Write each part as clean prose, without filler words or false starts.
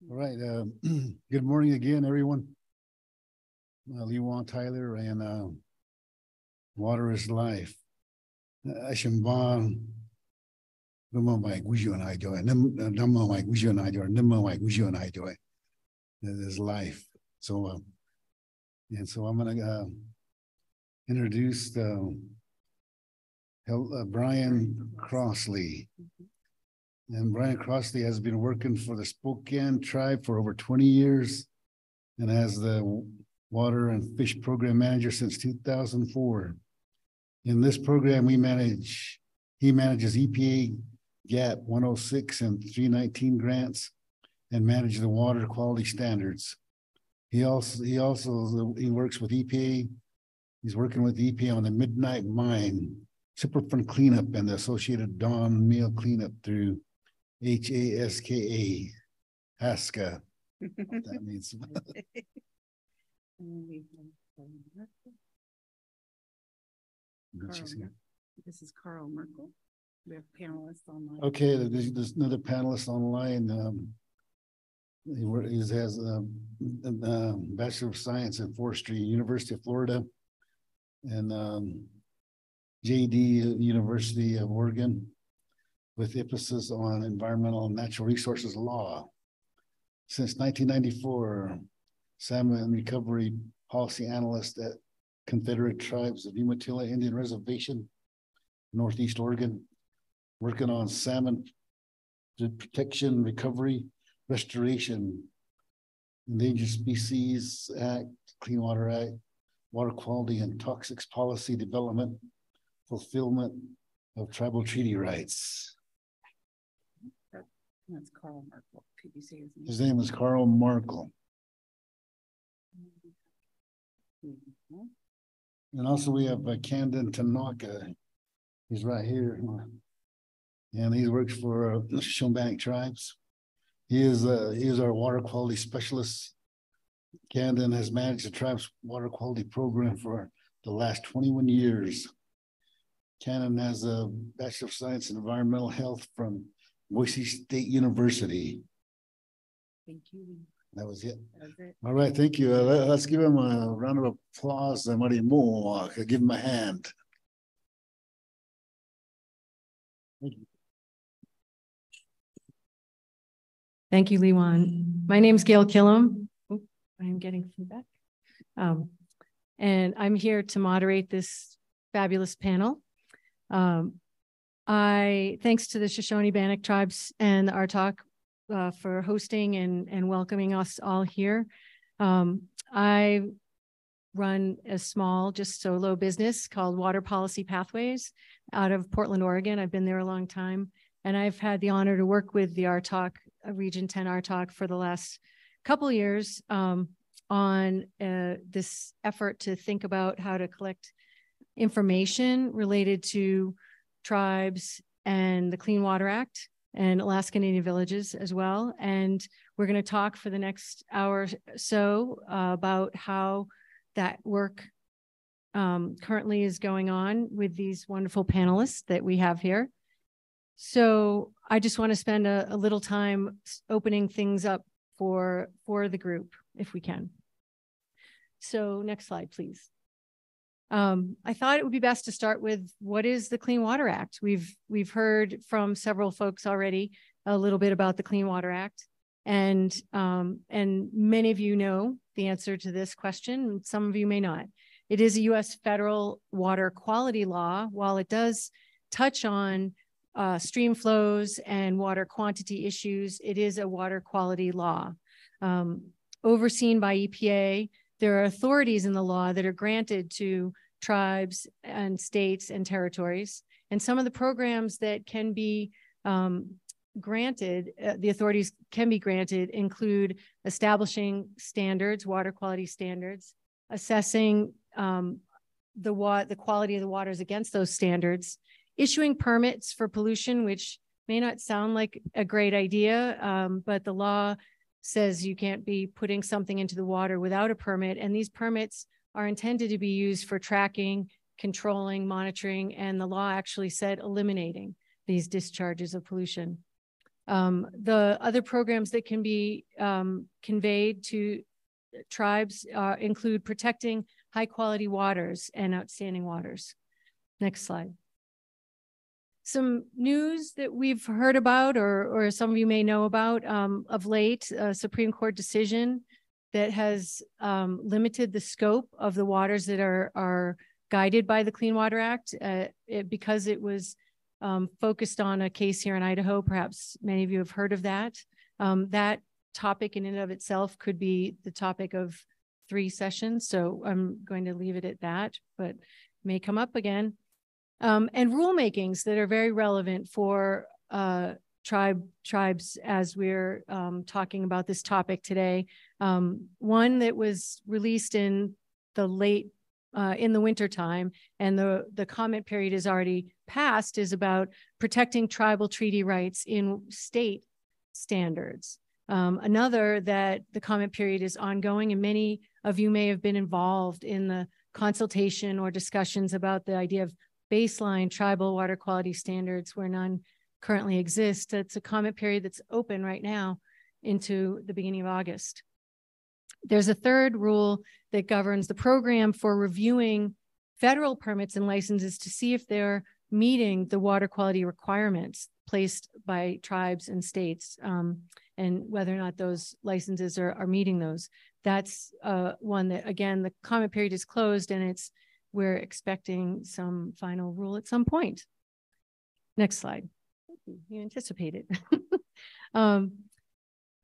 All right. Good morning again, everyone. Lewan Tyler, and Water is Life. Ashimban, Namo Mike Wuju and I do it. Namo Mike Wuju and I do it. Namo Mike Wuju and I do it. That is life. So, so I'm going to introduce Brian Crosby. And Brian Crosby has been working for the Spokane tribe for over 20 years and has the Water and Fish Program Manager since 2004. In this program, he manages EPA GAP 106 and 319 grants and manages the water quality standards. He works with EPA. He's working with EPA on the Midnight Mine, Superfund cleanup, and the associated Dawn Meal cleanup through HASKA, HASKA. What that means. This is Carl Merkel. We have panelists online. Okay, there's another panelist online. He has a Bachelor of Science in Forestry, University of Florida, and JD, University of Oregon, with emphasis on environmental and natural resources law. Since 1994, salmon recovery policy analyst at Confederate Tribes of Umatilla Indian Reservation, Northeast Oregon, working on salmon protection, recovery, restoration, Endangered Species Act, Clean Water Act, water quality and toxics policy development, fulfillment of tribal treaty rights. That's Carl Merkel. Could you say his name? His name is Carl Merkel. And also we have Camden Tanaka. He's right here. And he works for Shombank Tribes. He is our water quality specialist. Camden has managed the tribe's water quality program for the last 21 years. Camden has a Bachelor of Science in Environmental Health from Boise State University. Thank you. That was it. That was it. All right, thank you. Let's give him a round of applause. Somebody more. Give him a hand. Thank you. Thank you, Lewan. My name is Gail Killam. Oh, I am getting feedback. And I'm here to moderate this fabulous panel. Thanks to the Shoshone-Bannock tribes and the RTOC for hosting and welcoming us all here. I run a small, just solo business called Water Policy Pathways out of Portland, Oregon. I've been there a long time, and I've had the honor to work with the RTOC, Region 10 RTOC, for the last couple of years on this effort to think about how to collect information related to tribes and the Clean Water Act and Alaskan Indian villages as well. And we're going to talk for the next hour or so about how that work currently is going on with these wonderful panelists that we have here. So I just want to spend a little time opening things up for the group, if we can. So next slide, please. I thought it would be best to start with what is the Clean Water Act. We've heard from several folks already a little bit about the Clean Water Act, and many of you know the answer to this question, and some of you may not. It is a U.S. federal water quality law. While it does touch on stream flows and water quantity issues, it is a water quality law. Overseen by EPA, there are authorities in the law that are granted to tribes and states and territories. And some of the programs that can be granted, the authorities can be granted, include establishing standards, water quality standards, assessing the quality of the waters against those standards, issuing permits for pollution, which may not sound like a great idea, but the law says you can't be putting something into the water without a permit. And these permits are intended to be used for tracking, controlling, monitoring, and the law actually said eliminating these discharges of pollution. The other programs that can be conveyed to tribes include protecting high quality waters and outstanding waters. Next slide. Some news that we've heard about, or some of you may know about of late, a Supreme Court decision that has limited the scope of the waters that are guided by the Clean Water Act because it was focused on a case here in Idaho. Perhaps many of you have heard of that. That topic in and of itself could be the topic of 3 sessions. So I'm going to leave it at that, but may come up again. And rulemakings that are very relevant for tribes as we're talking about this topic today. One that was released in the winter time, and the comment period is already passed, is about protecting tribal treaty rights in state standards. Another that the comment period is ongoing, and many of you may have been involved in the consultation or discussions about the idea of baseline tribal water quality standards where none currently exist. It's a comment period that's open right now into the beginning of August. There's a third rule that governs the program for reviewing federal permits and licenses to see if they're meeting the water quality requirements placed by tribes and states, and whether or not those licenses are meeting those. That's one that, again, the comment period is closed, and we're expecting some final rule at some point. Next slide. You anticipated.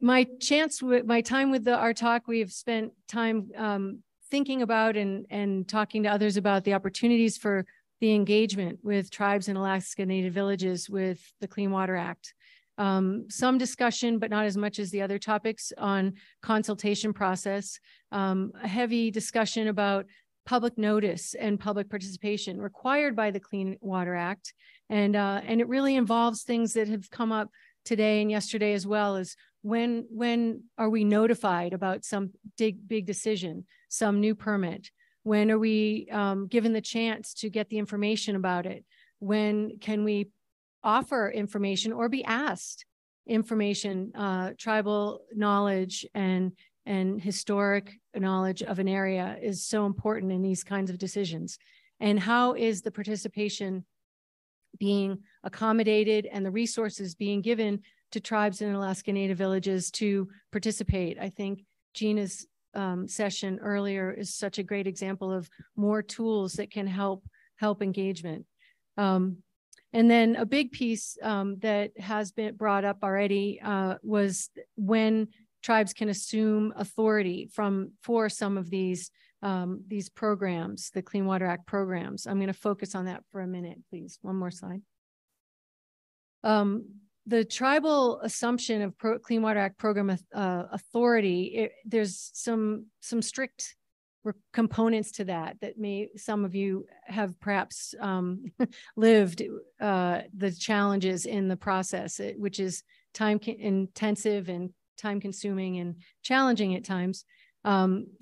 My time with the RTOC, we have spent time thinking about and talking to others about the opportunities for the engagement with tribes and Alaska Native villages with the Clean Water Act. Some discussion, but not as much as the other topics on consultation process. A heavy discussion about public notice and public participation required by the Clean Water Act. And it really involves things that have come up today and yesterday, as well as when are we notified about some big decision, some new permit? When are we given the chance to get the information about it? When can we offer information or be asked information, tribal knowledge and historic knowledge of an area is so important in these kinds of decisions. And how is the participation being accommodated and the resources being given to tribes and Alaska Native villages to participate? I think Gina's session earlier is such a great example of more tools that can help engagement. And then a big piece that has been brought up already was when tribes can assume authority for some of these programs, the Clean Water Act programs. I'm going to focus on that for a minute, please. One more slide. The tribal assumption of Clean Water Act program authority, there's some strict components to that some of you have perhaps lived the challenges in the process, which is time intensive and time consuming and challenging at times.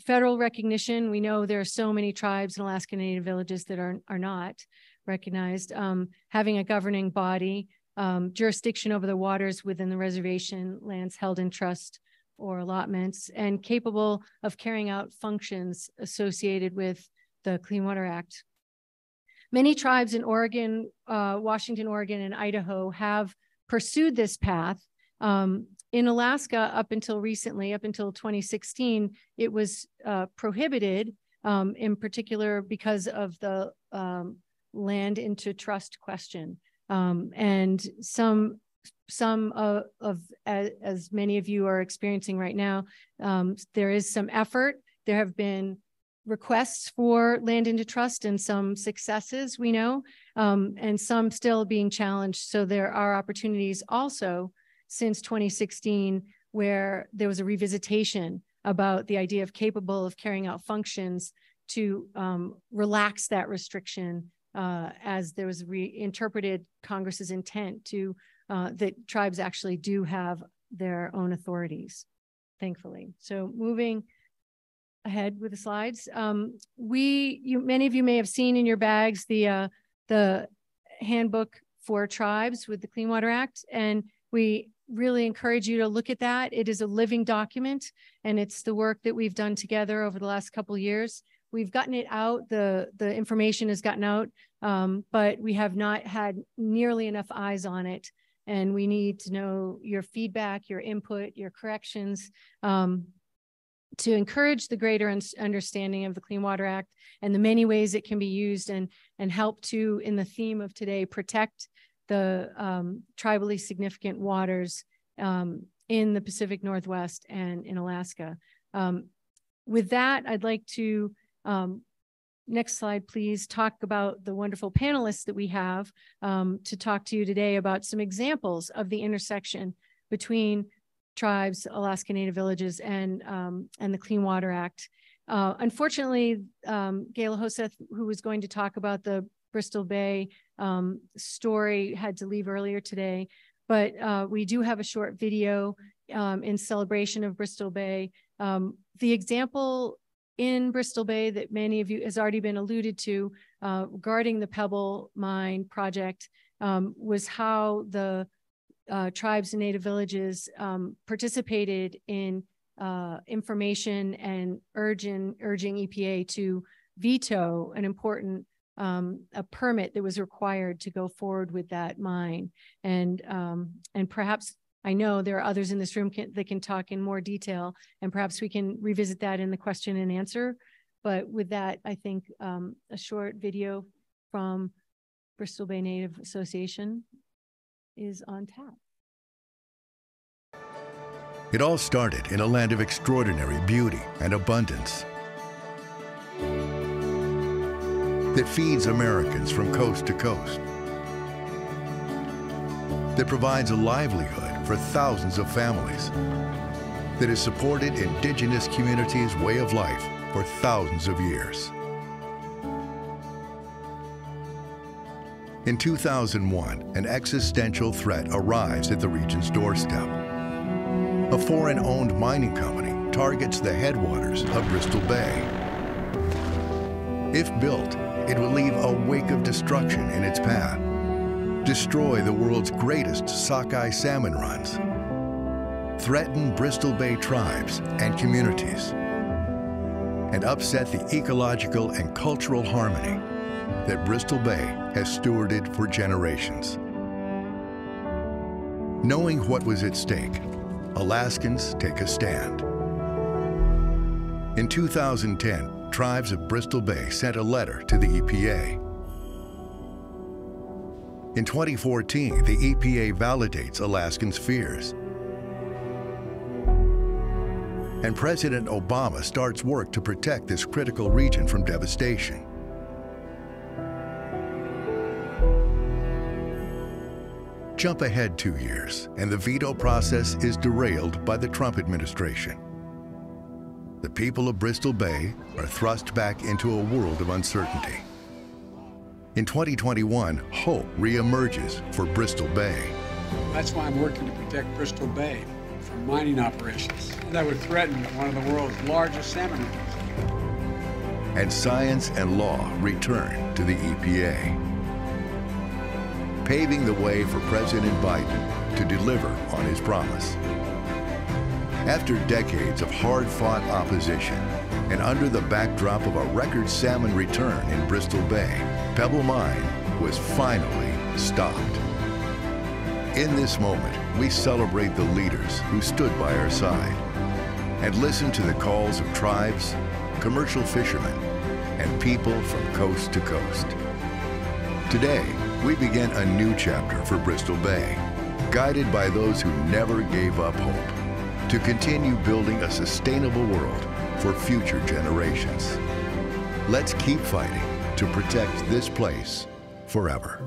Federal recognition, we know there are so many tribes and Alaska Native villages that are not recognized. Having a governing body, jurisdiction over the waters within the reservation, lands held in trust or allotments, and capable of carrying out functions associated with the Clean Water Act. Many tribes in Oregon, Washington, Oregon, and Idaho have pursued this path. In Alaska, up until recently, up until 2016, it was prohibited, in particular because of the land into trust question. And some as many of you are experiencing right now, there is some effort. There have been requests for land into trust and some successes, we know, and some still being challenged. So there are opportunities also since 2016 where there was a revisitation about the idea of capable of carrying out functions to relax that restriction as there was reinterpreted Congress's intent to that tribes actually do have their own authorities, thankfully. So moving ahead with the slides, many of you may have seen in your bags the handbook for tribes with the Clean Water Act, and we really encourage you to look at that. It is a living document, and it's the work that we've done together over the last couple of years. We've gotten it out, the information has gotten out, but we have not had nearly enough eyes on it. And we need to know your feedback, your input, your corrections, to encourage the greater understanding of the Clean Water Act and the many ways it can be used, and help to, in the theme of today, protect the tribally significant waters in the Pacific Northwest and in Alaska. With that, I'd like to, next slide, please, talk about the wonderful panelists that we have to talk to you today about some examples of the intersection between tribes, Alaska Native villages, and the Clean Water Act. Unfortunately, Gayla Hoseth, who was going to talk about the Bristol Bay story, had to leave earlier today, but we do have a short video in celebration of Bristol Bay. The example in Bristol Bay that many of you has already been alluded to regarding the Pebble Mine project was how the tribes and native villages participated in information and urging EPA to veto an important a permit that was required to go forward with that mine. And perhaps, I know there are others in this room that can talk in more detail, and perhaps we can revisit that in the question and answer. But with that, I think a short video from Bristol Bay Native Association is on tap. It all started in a land of extraordinary beauty and abundance that feeds Americans from coast to coast, that provides a livelihood for thousands of families, that has supported indigenous communities' way of life for thousands of years. In 2001, an existential threat arrives at the region's doorstep. A foreign-owned mining company targets the headwaters of Bristol Bay. If built, it will leave a wake of destruction in its path, destroy the world's greatest sockeye salmon runs, threaten Bristol Bay tribes and communities, and upset the ecological and cultural harmony that Bristol Bay has stewarded for generations. Knowing what was at stake, Alaskans take a stand. In 2010, tribes of Bristol Bay sent a letter to the EPA. In 2014, the EPA validates Alaskans' fears. And President Obama starts work to protect this critical region from devastation. Jump ahead 2 years, and the veto process is derailed by the Trump administration. The people of Bristol Bay are thrust back into a world of uncertainty. In 2021, hope reemerges for Bristol Bay. That's why I'm working to protect Bristol Bay from mining operations that would threaten one of the world's largest salmon runs. And science and law return to the EPA, paving the way for President Biden to deliver on his promise. After decades of hard-fought opposition, and under the backdrop of a record salmon return in Bristol Bay, Pebble Mine was finally stopped. In this moment, we celebrate the leaders who stood by our side and listen to the calls of tribes, commercial fishermen, and people from coast to coast. Today, we begin a new chapter for Bristol Bay, guided by those who never gave up hope, to continue building a sustainable world for future generations. Let's keep fighting to protect this place forever.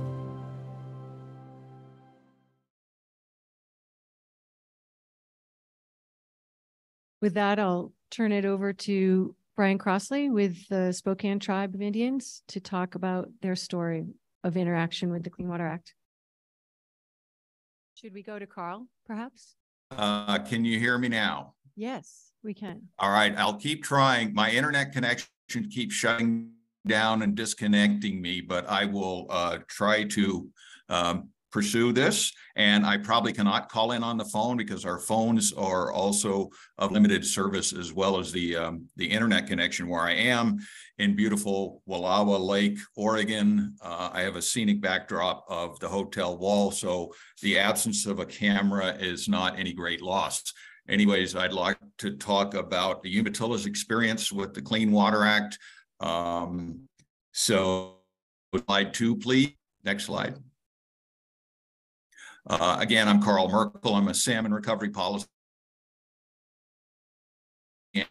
With that, I'll turn it over to Brian Crosby with the Spokane Tribe of Indians to talk about their story of interaction with the Clean Water Act. Should we go to Carl, perhaps? Can you hear me now? Yes, we can. All right, I'll keep trying. My internet connection keeps shutting down and disconnecting me, but I will try to pursue this. And I probably cannot call in on the phone because our phones are also of limited service, as well as the internet connection where I am in beautiful Wallowa Lake, Oregon. I have a scenic backdrop of the hotel wall, so the absence of a camera is not any great loss. Anyways, I'd like to talk about the Umatill's experience with the Clean Water Act. So slide 2, please. Next slide. Again, I'm Carl Merkel. I'm a salmon recovery policy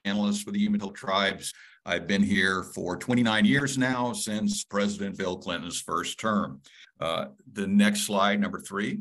analyst for the Umatilla tribes. I've been here for 29 years now, since President Bill Clinton's first term. The next slide, number 3.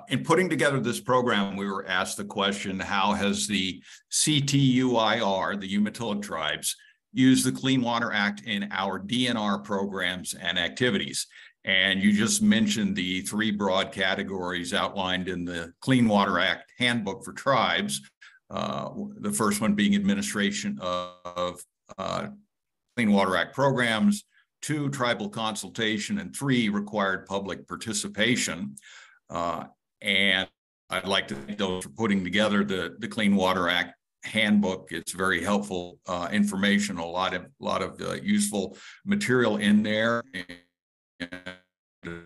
In putting together this program, we were asked the question, how has the CTUIR, the Umatilla tribes, used the Clean Water Act in our DNR programs and activities? And you just mentioned the 3 broad categories outlined in the Clean Water Act Handbook for Tribes. The first one being administration of Clean Water Act programs, 2, tribal consultation, and 3, required public participation. And I'd like to thank those for putting together the Clean Water Act Handbook. It's very helpful information, a lot of useful material in there. And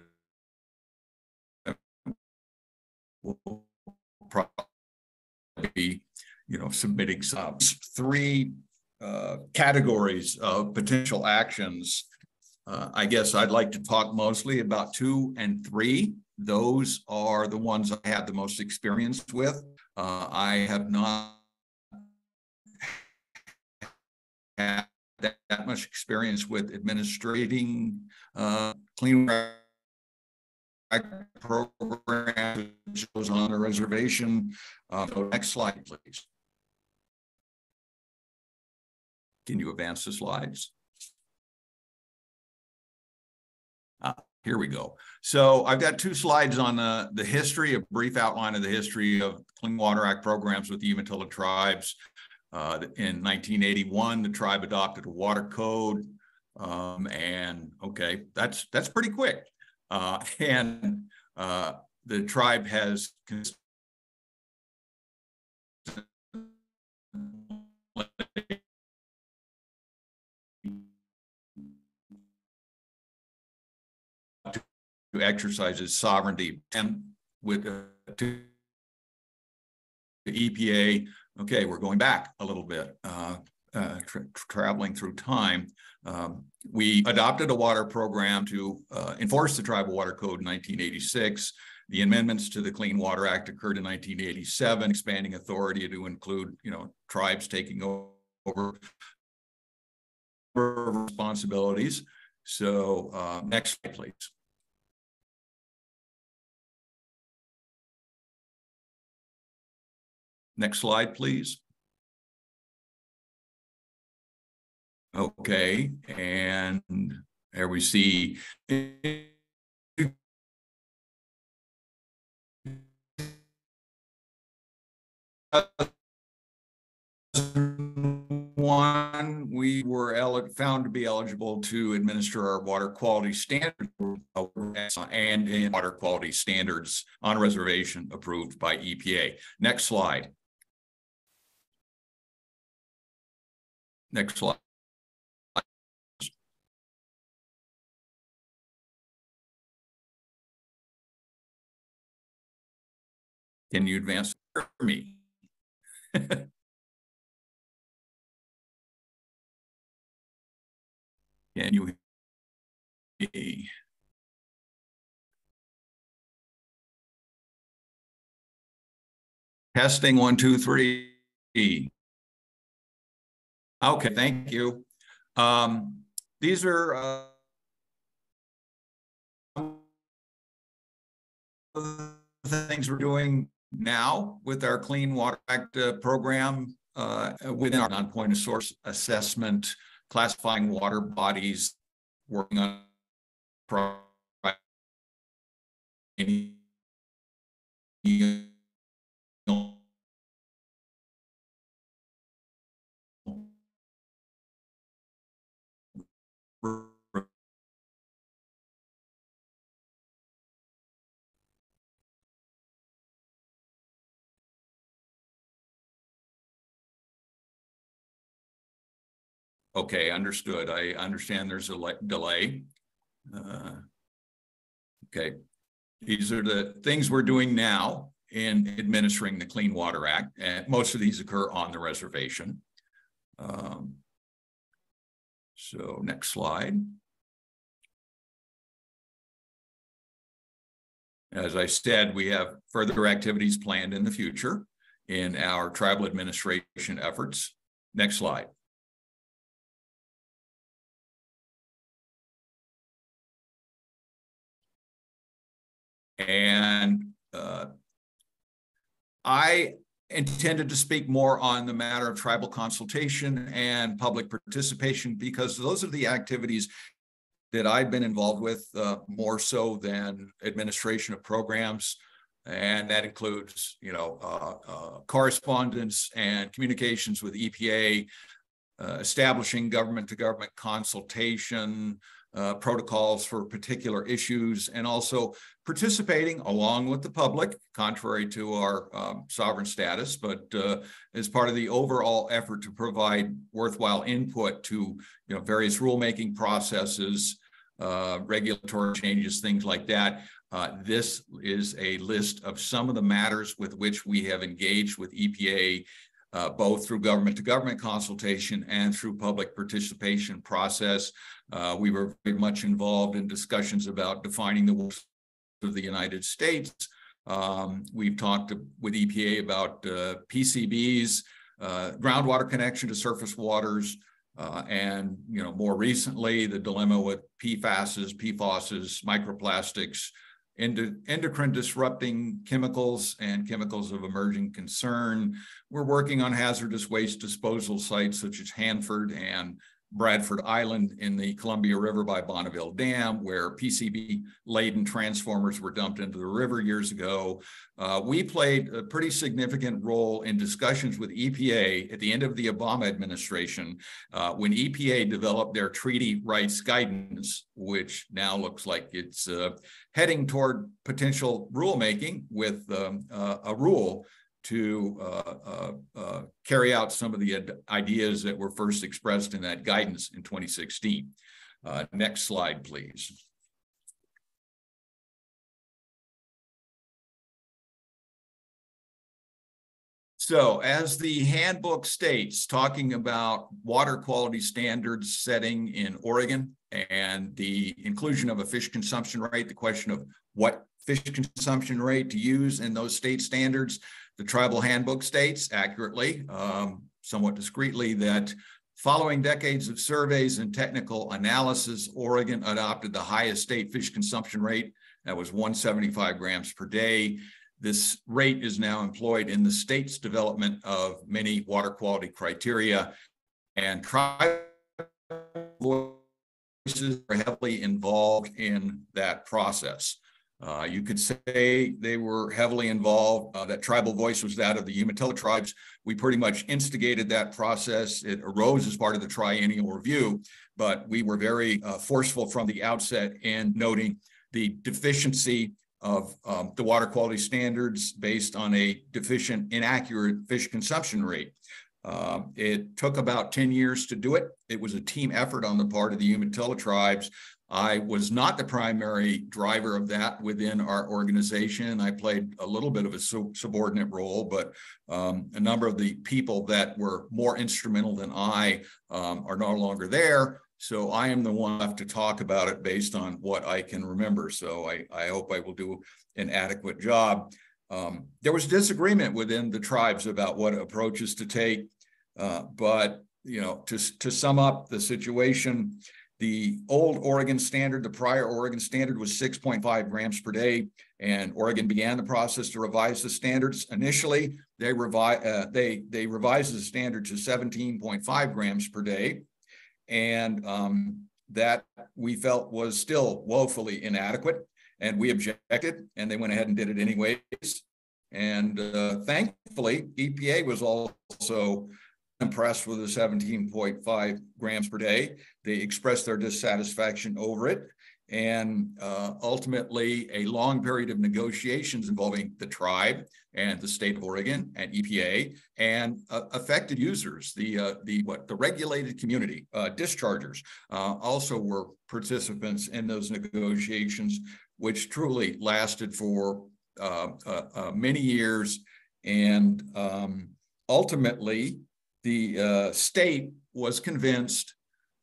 we'll probably, submitting some 3 categories of potential actions. I guess I'd like to talk mostly about 2 and 3. Those are the ones I have the most experience with. I have not had that much experience with administrating Clean Water Act program on a reservation. So next slide, please. Can you advance the slides? Here we go. So I've got 2 slides on the history, a brief outline of the history of Clean Water Act programs with the Umatilla tribes. In 1981, the tribe adopted a water code, and okay, that's pretty quick. And the tribe has to exercise its sovereignty, and with the EPA. Okay, we're going back a little bit, traveling through time. We adopted a water program to enforce the Tribal Water Code in 1986. The amendments to the Clean Water Act occurred in 1987, expanding authority to include, tribes taking over responsibilities. So next slide, please. Next slide, please. Okay, and there we see we were found to be eligible to administer our water quality standards and in water quality standards on a reservation approved by EPA. Next slide. Next slide. Can you advance for me? Can you hear me? Testing 1, 2, 3. Okay, thank you. These are the things we're doing now with our Clean Water Act program within our non-point of source assessment, classifying water bodies, working on Okay, understood. I understand there's a delay. Okay, these are the things we're doing now in administering the Clean Water Act, and most of these occur on the reservation. So next slide. As I said, we have further activities planned in the future in our tribal administration efforts. Next slide. And I intended to speak more on the matter of tribal consultation and public participation, because those are the activities that I've been involved with more so than administration of programs. And that includes, correspondence and communications with EPA, establishing government-to-government consultation, protocols for particular issues, and also participating along with the public, contrary to our sovereign status, but as part of the overall effort to provide worthwhile input to various rulemaking processes, regulatory changes, things like that. This is a list of some of the matters with which we have engaged with EPA, both through government-to-government consultation and through public participation process. We were very much involved in discussions about defining the waters of the United States. We've talked with EPA about PCBs, groundwater connection to surface waters, and more recently, the dilemma with PFASs, PFOSs, microplastics, endocrine disrupting chemicals and chemicals of emerging concern. We're working on hazardous waste disposal sites such as Hanford and Bradford Island in the Columbia River by Bonneville Dam, where PCB-laden transformers were dumped into the river years ago. We played a pretty significant role in discussions with EPA at the end of the Obama administration when EPA developed their treaty rights guidance, which now looks like it's heading toward potential rulemaking with a rule to carry out some of the ideas that were first expressed in that guidance in 2016. Next slide, please. So as the handbook states, talking about water quality standards setting in Oregon and the inclusion of a fish consumption rate, the question of what fish consumption rate to use in those state standards, the tribal handbook states accurately, somewhat discreetly, that following decades of surveys and technical analysis, Oregon adopted the highest state fish consumption rate. That was 175 grams per day. This rate is now employed in the state's development of many water quality criteria, and tribal voices are heavily involved in that process. You could say they were heavily involved, that tribal voice was that of the Umatilla tribes. We pretty much instigated that process. It arose as part of the triennial review, but we were very forceful from the outset in noting the deficiency of the water quality standards based on a deficient, inaccurate fish consumption rate. It took about 10 years to do it. It was a team effort on the part of the Umatilla tribes. I was not the primary driver of that within our organization. I played a little bit of a subordinate role, but a number of the people that were more instrumental than I are no longer there. So I am the one left to talk about it based on what I can remember. So I hope I will do an adequate job. There was disagreement within the tribes about what approaches to take, but to sum up the situation, the old Oregon standard, the prior Oregon standard was 6.5 grams per day, and Oregon began the process to revise the standards. Initially, they revised the standard to 17.5 grams per day, and that we felt was still woefully inadequate, and we objected, and they went ahead and did it anyways. And thankfully, EPA was also unimpressed with the 17.5 grams per day. They expressed their dissatisfaction over it. And ultimately, a long period of negotiations involving the tribe and the state of Oregon and EPA and affected users, the regulated community, dischargers, also were participants in those negotiations, which truly lasted for many years. And ultimately, the state was convinced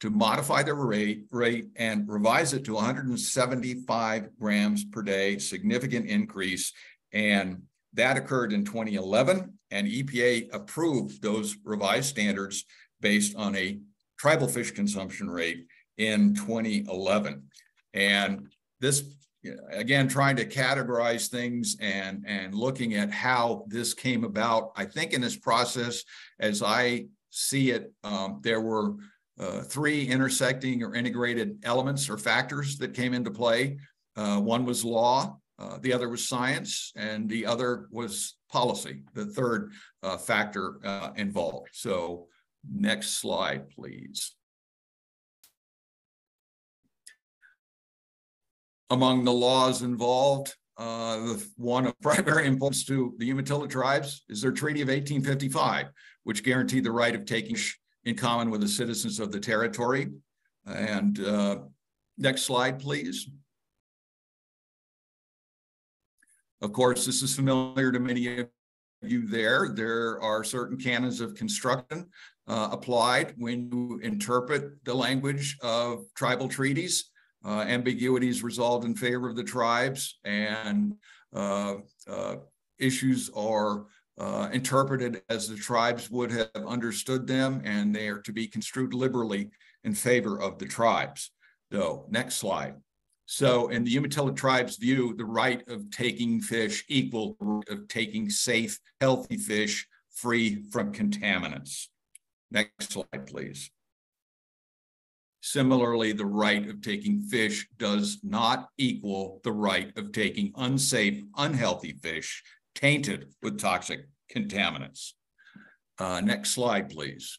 to modify the rate and revise it to 175 grams per day, significant increase. And that occurred in 2011, and EPA approved those revised standards based on a tribal fish consumption rate in 2011. And this, again, trying to categorize things and looking at how this came about, I think in this process, as I see it, there were three intersecting or integrated elements or factors that came into play. One was law, the other was science, and the other was policy, the third factor involved. So next slide, please. Among the laws involved, one of primary importance to the Umatilla tribes is their Treaty of 1855, which guaranteed the right of taking in common with the citizens of the territory. And next slide, please. Of course, this is familiar to many of you there. There are certain canons of construction applied when you interpret the language of tribal treaties. Ambiguities resolved in favor of the tribes, and issues are interpreted as the tribes would have understood them, and they are to be construed liberally in favor of the tribes. So next slide. So in the Umatilla tribe's view, the right of taking fish equal to the right of taking safe, healthy fish free from contaminants. Next slide, please. Similarly, the right of taking fish does not equal the right of taking unsafe, unhealthy fish tainted with toxic contaminants. Next slide, please.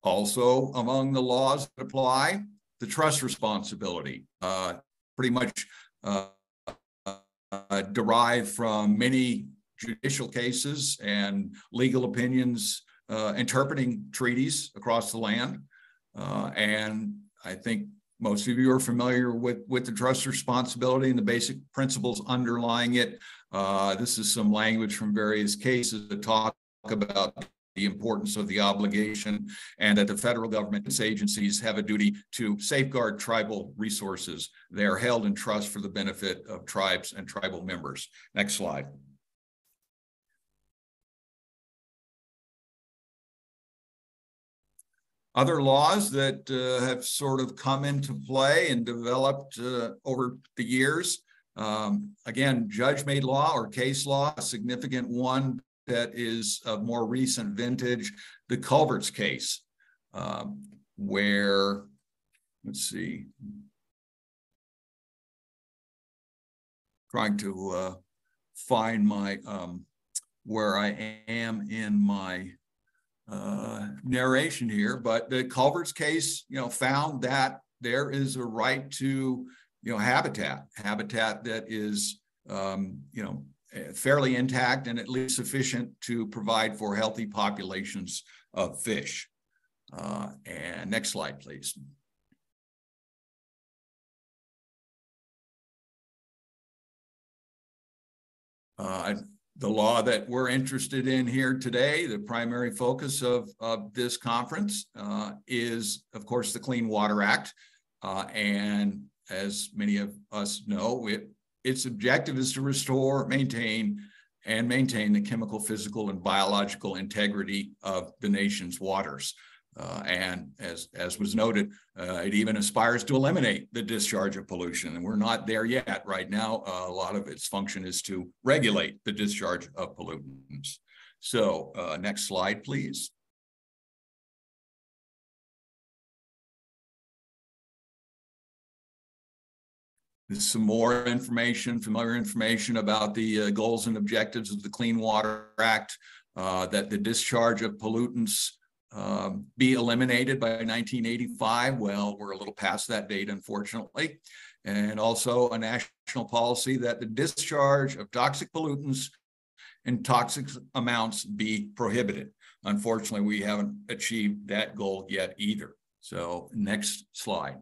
Also, among the laws that apply, the trust responsibility, pretty much derived from many judicial cases and legal opinions interpreting treaties across the land. And I think most of you are familiar with the trust responsibility and the basic principles underlying it. This is some language from various cases that talk about the importance of the obligation, and that the federal government and its agencies have a duty to safeguard tribal resources. They are held in trust for the benefit of tribes and tribal members. Next slide. Other laws that have sort of come into play and developed over the years. Again, judge-made law or case law, a significant one that is of more recent vintage, the Culverts case, where, let's see, trying to find my, where I am in my narration here, but the Culverts case, found that there is a right to, habitat that is, fairly intact and at least sufficient to provide for healthy populations of fish. And next slide, please. The law that we're interested in here today, the primary focus of this conference is, of course, the Clean Water Act. And as many of us know, its objective is to restore, maintain the chemical, physical, and biological integrity of the nation's waters. And as was noted, it even aspires to eliminate the discharge of pollution. And we're not there yet. Right now, a lot of its function is to regulate the discharge of pollutants. So next slide, please. There's some more information, familiar information about the goals and objectives of the Clean Water Act, that the discharge of pollutants be eliminated by 1985. Well, we're a little past that date, unfortunately. And also a national policy that the discharge of toxic pollutants in toxic amounts be prohibited. Unfortunately, we haven't achieved that goal yet either. So next slide.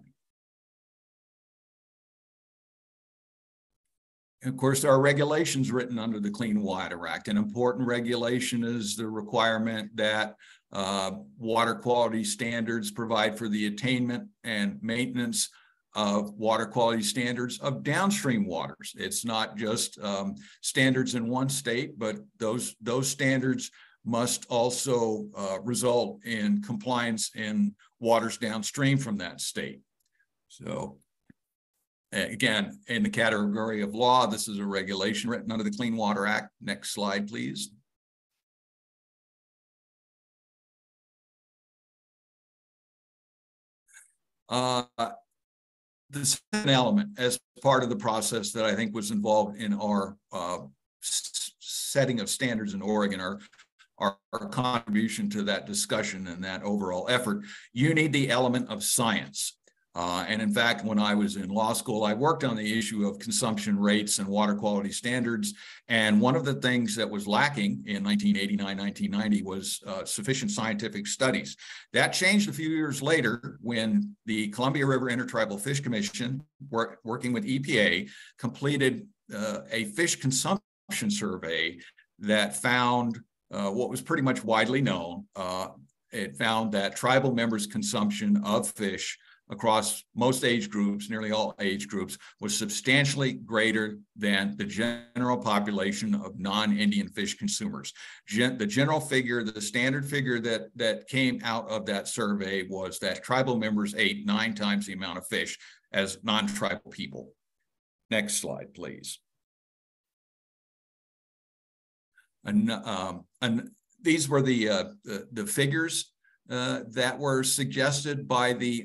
Of course, there are regulations written under the Clean Water Act. An important regulation is the requirement that water quality standards provide for the attainment and maintenance of water quality standards of downstream waters. It's not just standards in one state, but those standards must also result in compliance in waters downstream from that state. So again, in the category of law, this is a regulation written under the Clean Water Act. Next slide, please. The second element as part of the process that I think was involved in our setting of standards in Oregon, our contribution to that discussion and that overall effort, you need the element of science. And in fact, when I was in law school, I worked on the issue of consumption rates and water quality standards. And one of the things that was lacking in 1989, 1990 was sufficient scientific studies. That changed a few years later when the Columbia River Intertribal Fish Commission, working with EPA, completed a fish consumption survey that found what was pretty much widely known. It found that tribal members' consumption of fish across most age groups, nearly all age groups, was substantially greater than the general population of non-Indian fish consumers. The general figure, the standard figure that came out of that survey was that tribal members ate 9 times the amount of fish as non-tribal people. Next slide, please. And these were the figures that were suggested by the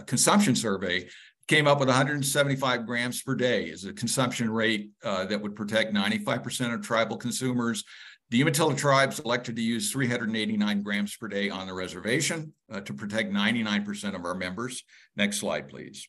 consumption survey. Came up with 175 grams per day as a consumption rate that would protect 95% of tribal consumers. The Umatilla tribes elected to use 389 grams per day on the reservation to protect 99% of our members. Next slide, please.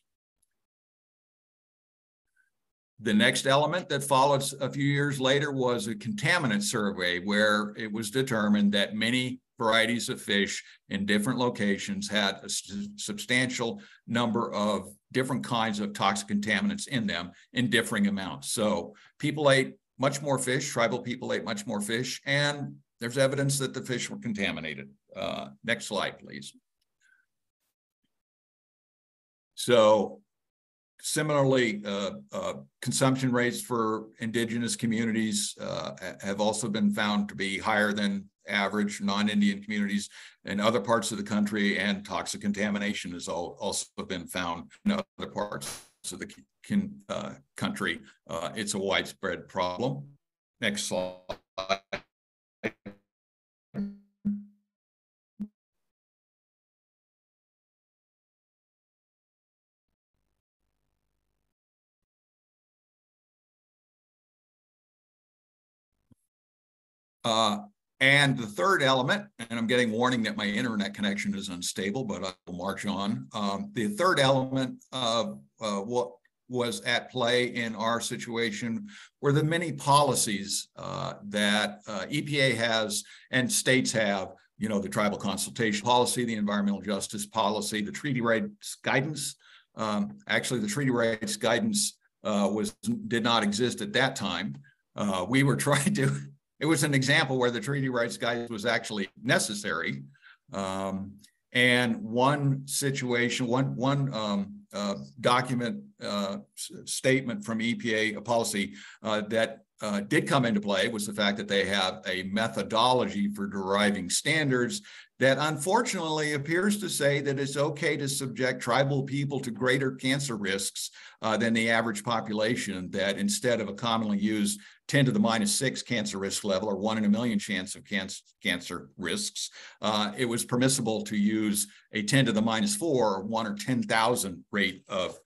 The next element that followed a few years later was a contaminant survey, where it was determined that many varieties of fish in different locations had a substantial number of different kinds of toxic contaminants in them in differing amounts. So people ate much more fish, tribal people ate much more fish, and there's evidence that the fish were contaminated. Next slide, please. So similarly, consumption rates for indigenous communities have also been found to be higher than average non-Indian communities in other parts of the country, and toxic contamination has also been found in other parts of the country. It's a widespread problem. Next slide. And the third element, and I'm getting warning that my internet connection is unstable, but I will march on. The third element of what was at play in our situation were the many policies that EPA has and states have. You know, the tribal consultation policy, the environmental justice policy, the treaty rights guidance. Actually, the treaty rights guidance did not exist at that time. We were trying to. It was an example where the treaty rights guidance was actually necessary. And one situation, one document statement from EPA, a policy that did come into play was the fact that they have a methodology for deriving standards that unfortunately appears to say that it's okay to subject tribal people to greater cancer risks than the average population, that instead of a commonly used 10 to the -6 cancer risk level or 1 in a million chance of cancer risks, it was permissible to use a 10 to the -4 or 1 or 10,000 rate of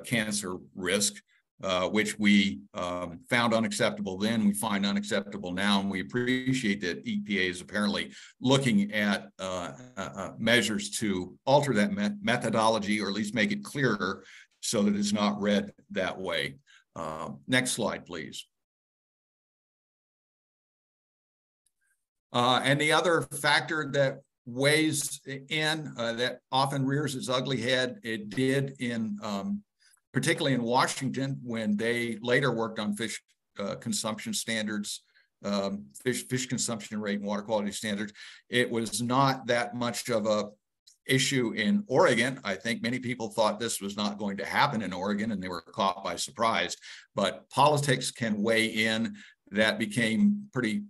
cancer risk. Which we found unacceptable then, we find unacceptable now, and we appreciate that EPA is apparently looking at measures to alter that methodology, or at least make it clearer so that it's not read that way. Next slide, please. And the other factor that weighs in, that often rears its ugly head, it did in particularly in Washington, when they later worked on fish consumption standards, fish consumption rate and water quality standards. It was not that much of a issue in Oregon. I think many people thought this was not going to happen in Oregon, and they were caught by surprise. But politics can weigh in. That became pretty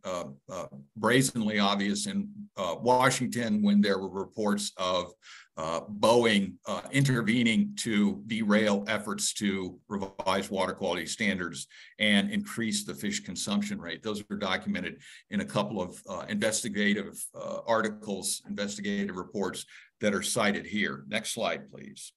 brazenly obvious in Washington when there were reports of Boeing intervening to derail efforts to revise water quality standards and increase the fish consumption rate. Those are documented in a couple of investigative articles, investigative reports that are cited here. Next slide, please.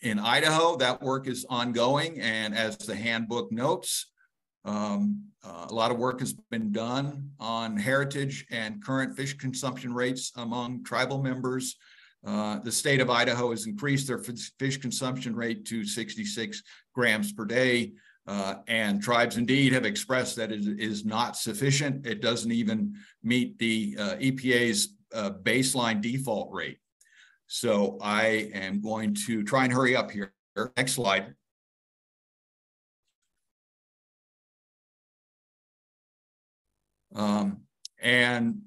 In Idaho, that work is ongoing, and as the handbook notes, a lot of work has been done on heritage and current fish consumption rates among tribal members. The state of Idaho has increased their fish consumption rate to 66 grams per day, and tribes indeed have expressed that it is not sufficient. It doesn't even meet the EPA's baseline default rate. So I am going to try and hurry up here. Next slide. And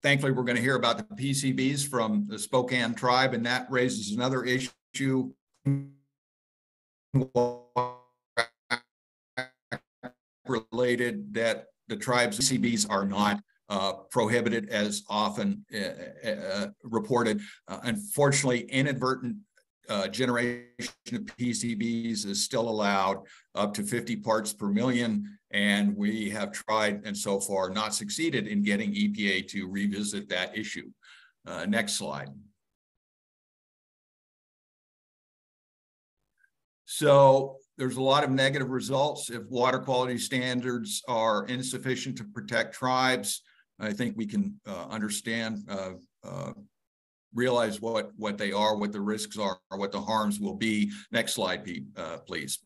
thankfully, we're going to hear about the PCBs from the Spokane tribe, and that raises another issue related, that the tribe's PCBs are not prohibited as often reported. Unfortunately, inadvertent generation of PCBs is still allowed up to 50 parts per million, and we have tried and so far not succeeded in getting EPA to revisit that issue. Next slide. So there's a lot of negative results if water quality standards are insufficient to protect tribes. I think we can understand, realize what they are, what the risks are, or what the harms will be. Next slide, please.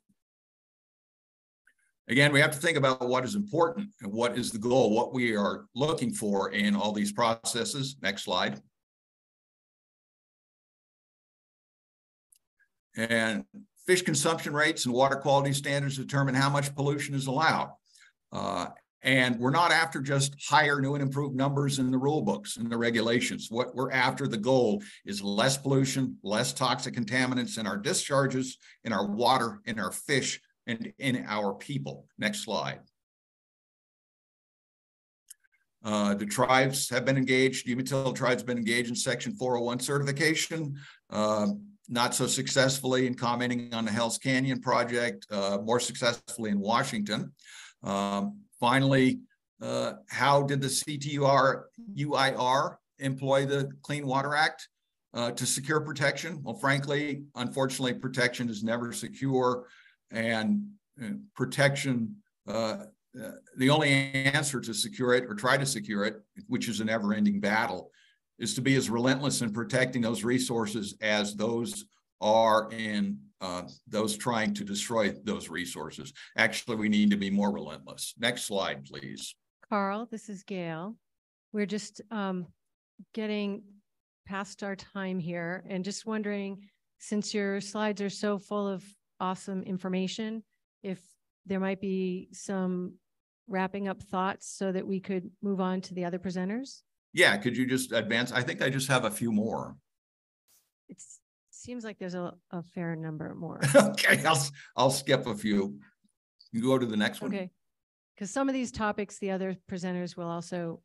Again, we have to think about what is important and what is the goal, what we are looking for in all these processes. Next slide. And fish consumption rates and water quality standards determine how much pollution is allowed. And we're not after just higher, new and improved numbers in the rule books and the regulations. What we're after, the goal, is less pollution, less toxic contaminants in our discharges, in our water, in our fish, and in our people. Next slide. The tribes have been engaged, Umatilla tribes have been engaged in Section 401 certification, not so successfully in commenting on the Hell's Canyon project, more successfully in Washington. Finally, how did the CTUR employ the Clean Water Act to secure protection? Well, frankly, unfortunately, protection is never secure, and protection, the only answer to secure it or try to secure it, which is a never-ending battle, is to be as relentless in protecting those resources as those are in those trying to destroy those resources. Actually, we need to be more relentless. Next slide, please. Carl, this is Gail. We're just getting past our time here, and just wondering, since your slides are so full of awesome information, if there might be some wrapping up thoughts so that we could move on to the other presenters. Yeah, could you just advance? I think I just have a few more. It seems like there's a fair number more. Okay, I'll skip a few. You go to the next one. Okay, because some of these topics the other presenters will also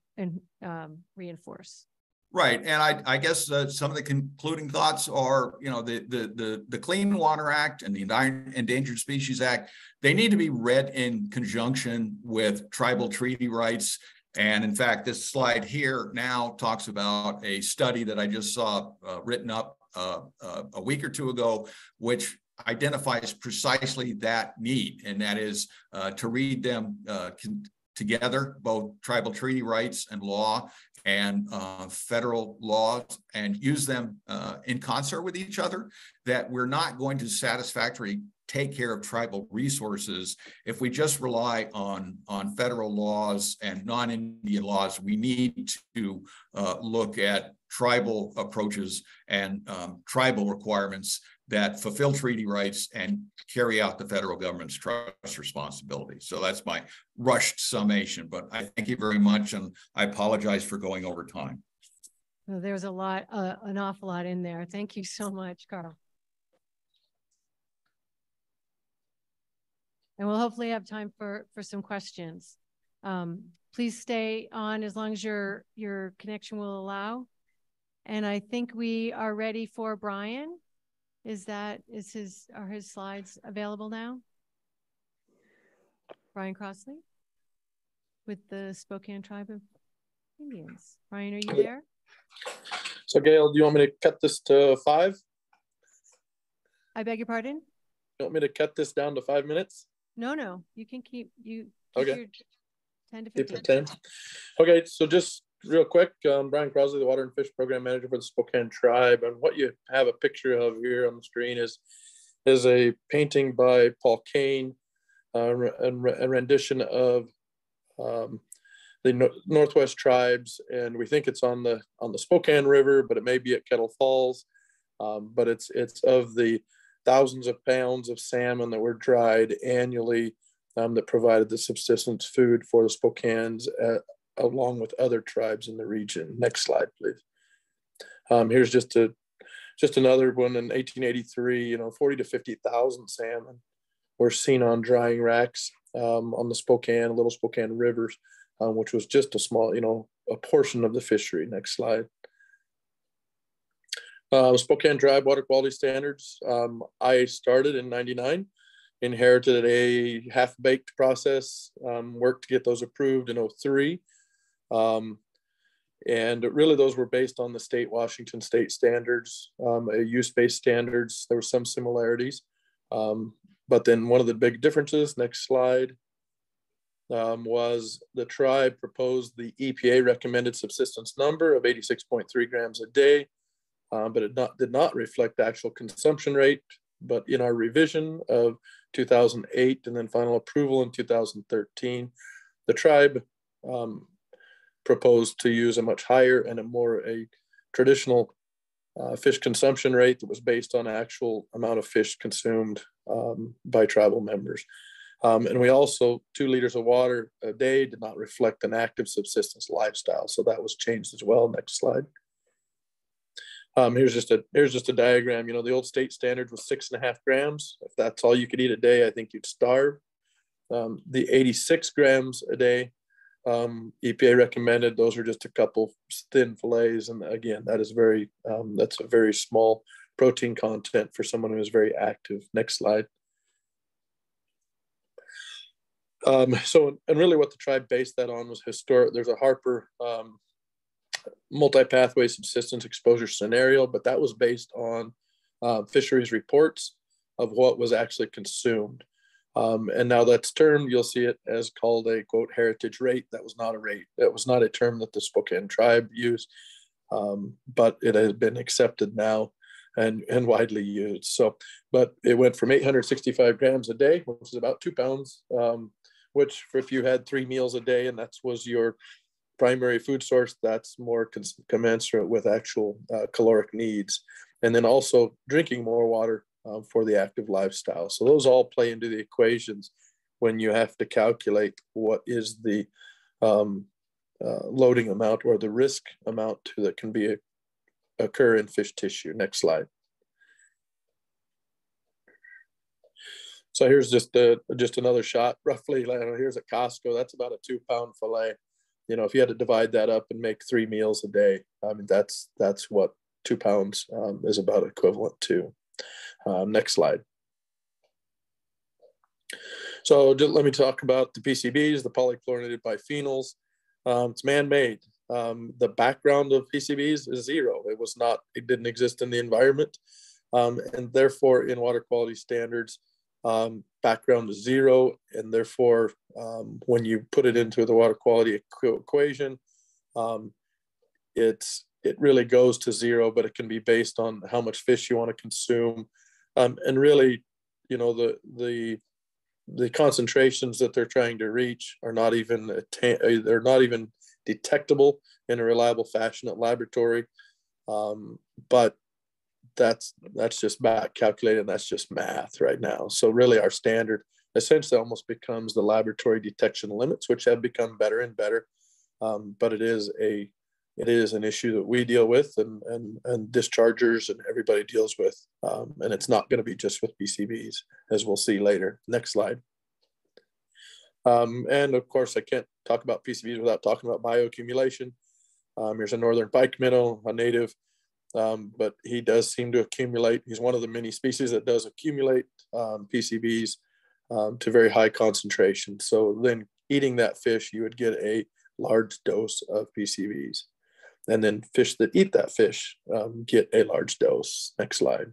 reinforce. Right, and I guess some of the concluding thoughts are, you know, the Clean Water Act and the Endangered Species Act, they need to be read in conjunction with tribal treaty rights. And in fact, this slide here now talks about a study that I just saw written up a week or two ago, which identifies precisely that need, and that is to read them together, both tribal treaty rights and law and federal laws, and use them in concert with each other, that we're not going to satisfactorily take care of tribal resources if we just rely on federal laws and non-Indian laws. We need to look at tribal approaches and tribal requirements that fulfill treaty rights and carry out the federal government's trust responsibility. So that's my rushed summation, but I thank you very much, and I apologize for going over time. Well, there's a lot, an awful lot in there. Thank you so much, Carl. And we'll hopefully have time for some questions. Please stay on as long as your connection will allow. And I think we are ready for Brian. Are his slides available now? Brian Crosby with the Spokane Tribe of Indians. Brian, are you there? So Gail, do you want me to cut this to 5? I beg your pardon? You want me to cut this down to 5 minutes? No, you can keep okay. Your 10 to 15. Keep it 10. Okay, so just real quick, Brian Crosby, the Water and Fish Program Manager for the Spokane Tribe, and what you have a picture of here on the screen is a painting by Paul Kane, a rendition of the Northwest tribes, and we think it's on the Spokane River, but it may be at Kettle Falls. But it's of the thousands of pounds of salmon that were dried annually that provided the subsistence food for the Spokanes along with other tribes in the region. Next slide, please. Here's just another one in 1883. 40 to 50,000 salmon were seen on drying racks on the Little Spokane rivers, which was just a small, a portion of the fishery. Next slide. Spokane Tribe Water Quality Standards. I started in '99, inherited a half-baked process, worked to get those approved in '03. And really those were based on the Washington state standards, use-based standards. There were some similarities. But then one of the big differences, next slide, was the tribe proposed the EPA recommended subsistence number of 86.3 grams a day, but it did not reflect the actual consumption rate. But in our revision of 2008 and then final approval in 2013, the tribe proposed to use a much higher and a traditional fish consumption rate that was based on actual amount of fish consumed by tribal members. And we also, 2 liters of water a day did not reflect an active subsistence lifestyle. So that was changed as well. Next slide. Here's just a diagram. The old state standard was 6.5 grams. If that's all you could eat a day, I think you'd starve. The 86 grams a day, EPA recommended. Those are just a couple thin fillets, and again, that's a very small protein content for someone who is very active. Next slide. So, and really what the tribe based that on was historic. There's a Harper multi-pathway subsistence exposure scenario, but that was based on fisheries reports of what was actually consumed. And now that's termed, you'll see it as called a quote heritage rate. That was not a rate. That was not a term that the Spokane tribe used, but it has been accepted now and widely used. So, but it went from 865 grams a day, which is about 2 pounds, which if you had 3 meals a day and that was your primary food source, that's more commensurate with actual caloric needs. And then also drinking more water for the active lifestyle. So those all play into the equations when you have to calculate what is the loading amount or the risk amount that can be occur in fish tissue. Next slide. So here's just another shot. Roughly, here's at Costco. That's about a 2-pound fillet. You know, if you had to divide that up and make 3 meals a day, I mean, that's what 2 pounds is about equivalent to. Next slide. So just let me talk about the PCBs, the polychlorinated biphenyls. It's man-made. The background of PCBs is zero. It didn't exist in the environment. And therefore in water quality standards, background is zero. And therefore, when you put it into the water quality equation, it really goes to zero, but it can be based on how much fish you want to consume. And really, you know, the concentrations that they're trying to reach are not even detectable in a reliable fashion at laboratory. But that's just back calculated, and that's just math right now. So really our standard essentially almost becomes the laboratory detection limits, which have become better and better. But it is an issue that we deal with and dischargers and everybody deals with. And it's not going to be just with PCBs, as we'll see later. Next slide. And of course, I can't talk about PCBs without talking about bioaccumulation. Here's a northern pike minnow, a native, but he does seem to accumulate. He's one of the many species that does accumulate PCBs to very high concentration. So then eating that fish, you would get a large dose of PCBs. And then fish that eat that fish get a large dose. Next slide.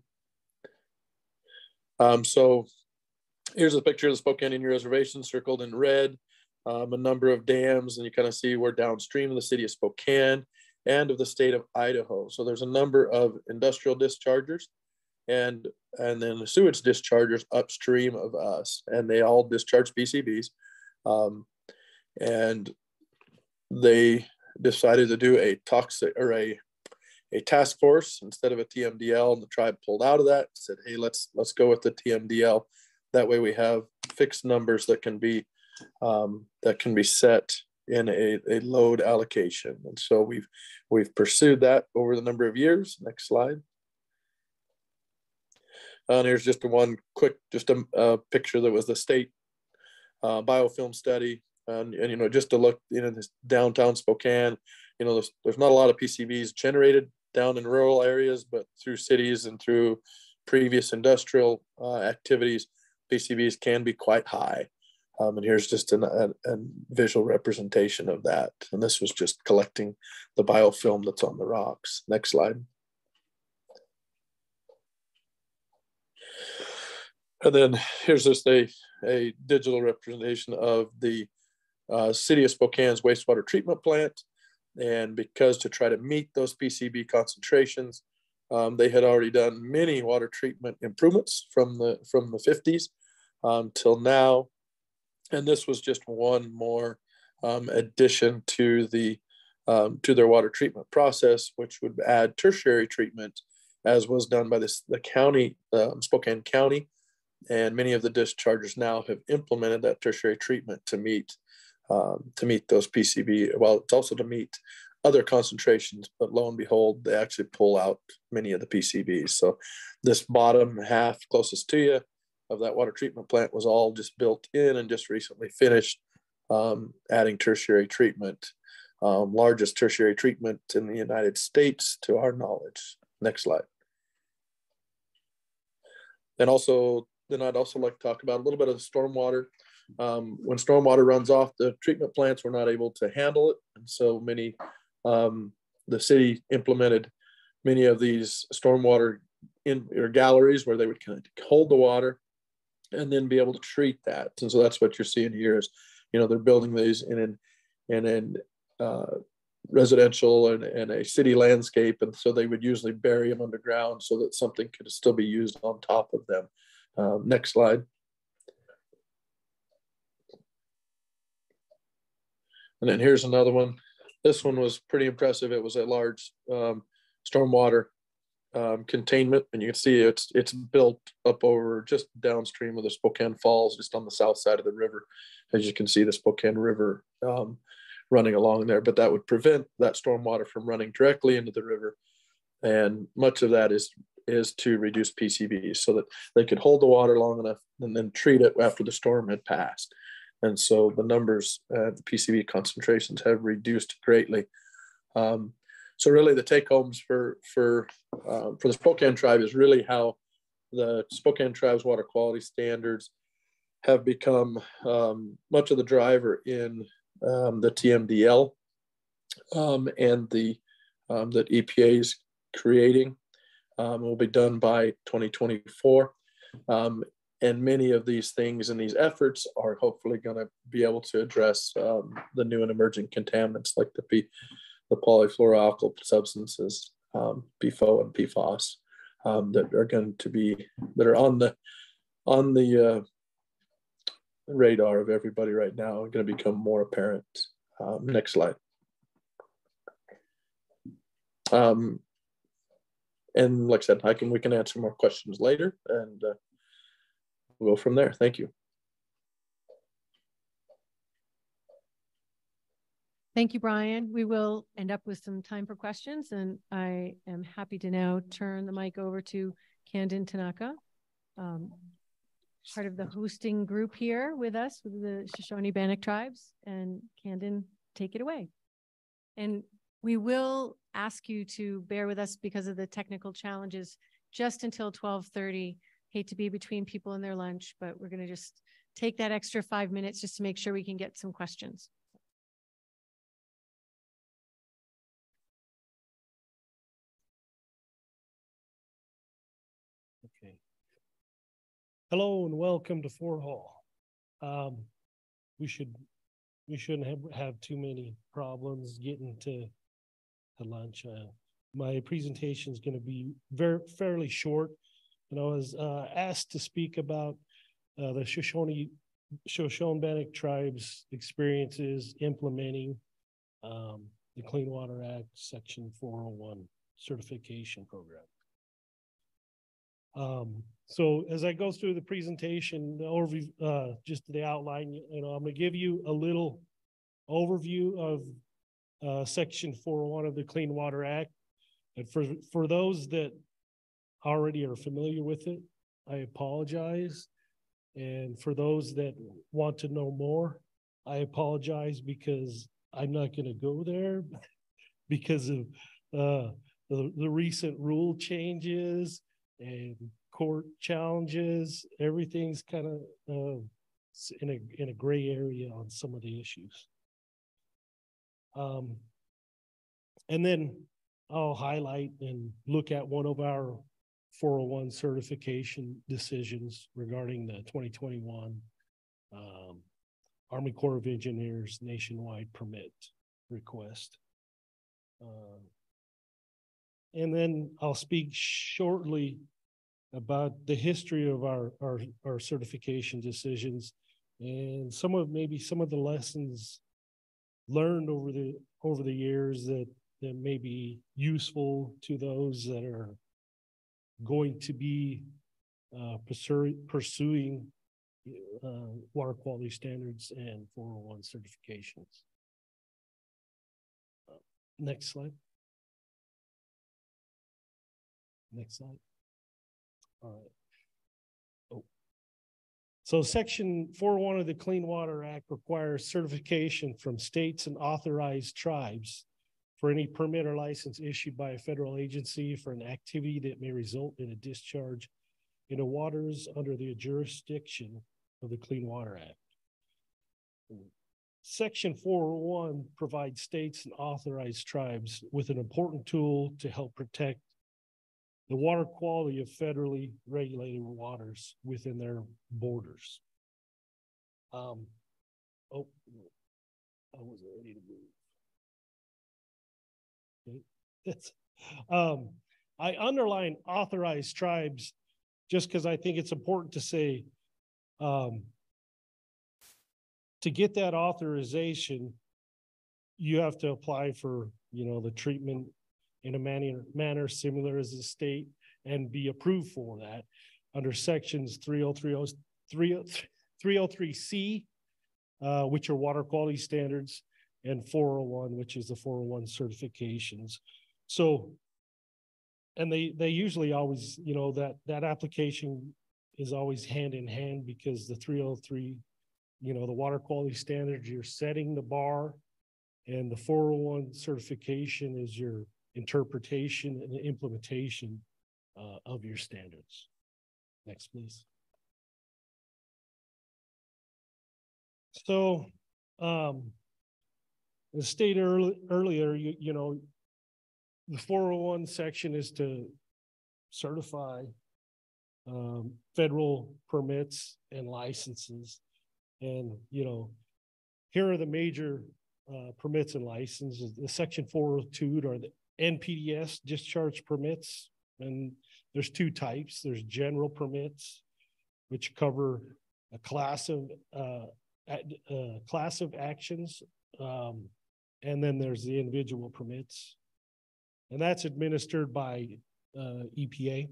So here's a picture of the Spokane Reservation circled in red, a number of dams, and you kind of see we're downstream of the city of Spokane and of the state of Idaho. So there's a number of industrial dischargers and then the sewage dischargers upstream of us, and they all discharge PCBs. And they decided to do a toxic or a task force instead of a TMDL, and the tribe pulled out of that, said, hey, let's go with the TMDL. That way we have fixed numbers that can be set in a load allocation. And so we've pursued that over the number of years. Next slide. And here's just a picture that was the state biofilm study. And you know, just to look, you know, this downtown Spokane, you know, there's not a lot of PCBs generated down in rural areas, but through cities and through previous industrial activities, PCBs can be quite high. And here's just a visual representation of that. And this was just collecting the biofilm that's on the rocks. Next slide. And then here's just a digital representation of the city of Spokane's wastewater treatment plant. And because to try to meet those PCB concentrations, they had already done many water treatment improvements from the 50s till now. And this was just one more addition to their water treatment process, which would add tertiary treatment, as was done by the county, Spokane County. And many of the dischargers now have implemented that tertiary treatment to meet those PCB. Well, it's also to meet other concentrations, but lo and behold, they actually pull out many of the PCBs. So this bottom half closest to you of that water treatment plant was all just built in and just recently finished, adding tertiary treatment, largest tertiary treatment in the United States to our knowledge. Next slide. And also, then I'd also like to talk about a little bit of the stormwater. When stormwater runs off the treatment plants, we're not able to handle it. And so the city implemented many of these stormwater galleries where they would kind of hold the water and then be able to treat that. And so that's what you're seeing here is, you know, they're building these in residential and a city landscape. And so they would usually bury them underground so that something could still be used on top of them. Next slide. And then here's another one. This one was pretty impressive. It was a large stormwater containment, and you can see it's built up over just downstream of the Spokane Falls, just on the south side of the river. As you can see, the Spokane River running along there, but that would prevent that stormwater from running directly into the river. And much of that is to reduce PCBs so that they could hold the water long enough and then treat it after the storm had passed. And so the numbers, the PCB concentrations have reduced greatly. So really the take homes for the Spokane tribe is really how the Spokane tribe's water quality standards have become much of the driver in the TMDL and that EPA is creating. Will be done by 2024. And many of these things and these efforts are hopefully going to be able to address the new and emerging contaminants like the polyfluoroalkyl substances, PFOA and PFOS, that are going to be, that are on the radar of everybody right now, are going to become more apparent. Next slide. And like I said, we can answer more questions later, and we'll go from there. Thank you. Thank you, Brian. We will end up with some time for questions, and I am happy to now turn the mic over to Camden Tanaka, part of the hosting group here with us, with the Shoshone-Bannock tribes. And Camden, take it away. And we will ask you to bear with us because of the technical challenges just until 12:30. Hate to be between people and their lunch, but we're going to just take that extra 5 minutes just to make sure we can get some questions. Okay. Hello and welcome to Fort Hall. We shouldn't have too many problems getting to lunch. My presentation is going to be fairly short, and I was asked to speak about the Shoshone-Bannock tribes' experiences implementing the Clean Water Act Section 401 certification program. So as I go through the presentation, the overview, just the outline, I'm going to give you a little overview of Section 401 of the Clean Water Act. And for those that already are familiar with it, I apologize. And for those that want to know more, I apologize because I'm not going to go there because of the recent rule changes and court challenges. Everything's kind of in a gray area on some of the issues. And then I'll highlight and look at one of our 401 certification decisions regarding the 2021 Army Corps of Engineers nationwide permit request. And then I'll speak shortly about the history of our certification decisions and maybe some of the lessons learned over the years that may be useful to those that are going to be pursuing water quality standards and 401 certifications. Next slide. Next slide. All right. Oh. So Section 401 of the Clean Water Act requires certification from states and authorized tribes for any permit or license issued by a federal agency for an activity that may result in a discharge into waters under the jurisdiction of the Clean Water Act. Section 401 provides states and authorized tribes with an important tool to help protect the water quality of federally regulated waters within their borders. I wasn't ready to move. Okay. I underline authorized tribes just because I think it's important to say to get that authorization, you have to apply for, the treatment in a manner similar as the state and be approved for that under sections 303C, which are water quality standards, and 401, which is the 401 certifications. So, and they usually always, you know, that application is always hand in hand, because the 303, you know, the water quality standards, you're setting the bar, and the 401 certification is your interpretation and implementation of your standards. Next, please. So, as stated earlier, you know, the 401 section is to certify federal permits and licenses. And, you know, here are the major permits and licenses. The section 402 are the NPDES discharge permits. And there's two types. There's general permits, which cover a class of actions. And then there's the individual permits. And that's administered by EPA.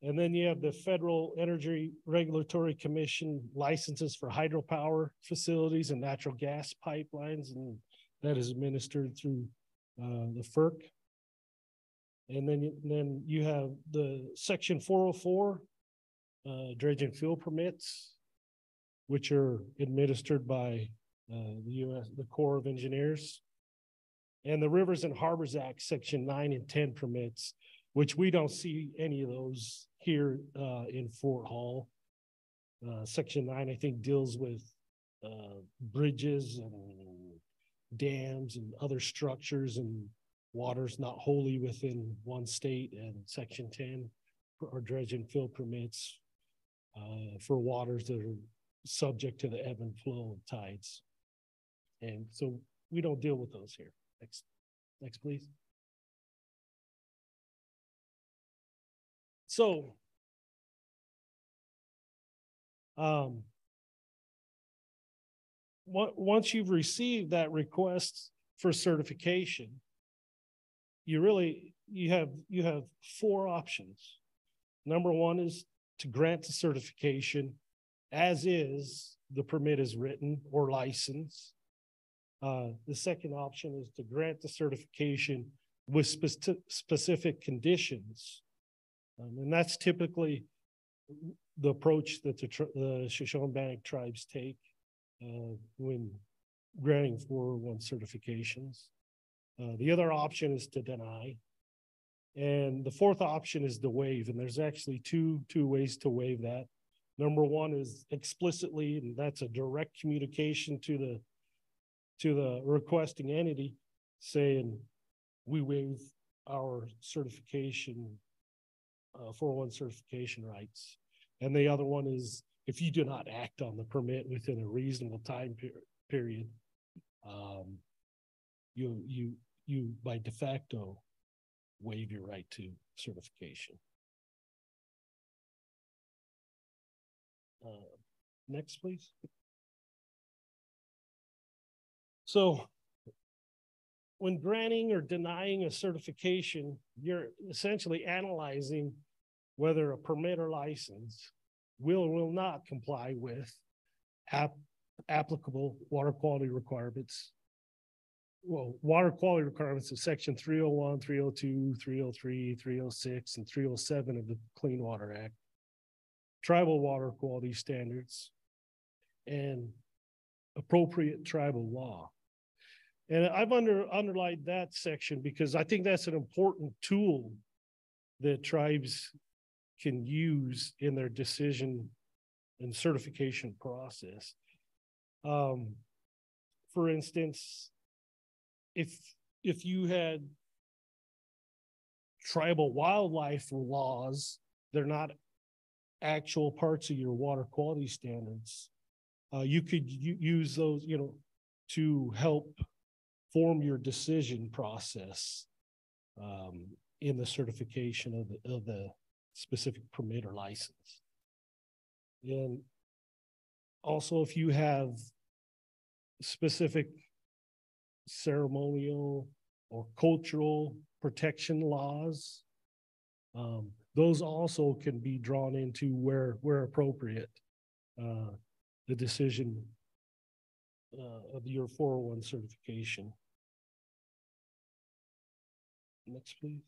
And then you have the Federal Energy Regulatory Commission licenses for hydropower facilities and natural gas pipelines, and that is administered through the FERC. And then you have the Section 404 dredge and fill permits, which are administered by the Corps of Engineers. And the Rivers and Harbors Act, Section 9 and 10 permits, which we don't see any of those here in Fort Hall. Section 9, I think, deals with bridges and dams and other structures and waters not wholly within one state. And Section 10 are dredge and fill permits for waters that are subject to the ebb and flow of tides. And so we don't deal with those here. Next, please. So, once you've received that request for certification, you have four options. Number one is to grant the certification as is, the permit is written or licensed. The second option is to grant the certification with specific conditions. And that's typically the approach that the Shoshone-Bannock tribes take when granting 401 certifications. The other option is to deny. And the fourth option is to waive. And there's actually two ways to waive that. Number one is explicitly, and that's a direct communication to the requesting entity saying, we waive our certification, 401 certification rights. And the other one is, if you do not act on the permit within a reasonable time period, you by de facto waive your right to certification. Next, please. So when granting or denying a certification, you're essentially analyzing whether a permit or license will or will not comply with applicable water quality requirements. Well, water quality requirements of Section 301, 302, 303, 306, and 307 of the Clean Water Act, tribal water quality standards, and appropriate tribal law. And I've underlined that section because I think that's an important tool that tribes can use in their decision and certification process. For instance, if you had tribal wildlife laws, they're not actual parts of your water quality standards. You could use those, to help form your decision process in the certification of the specific permit or license. And also, if you have specific ceremonial or cultural protection laws, those also can be drawn into where appropriate. The decision of your 401 certification. Next, please.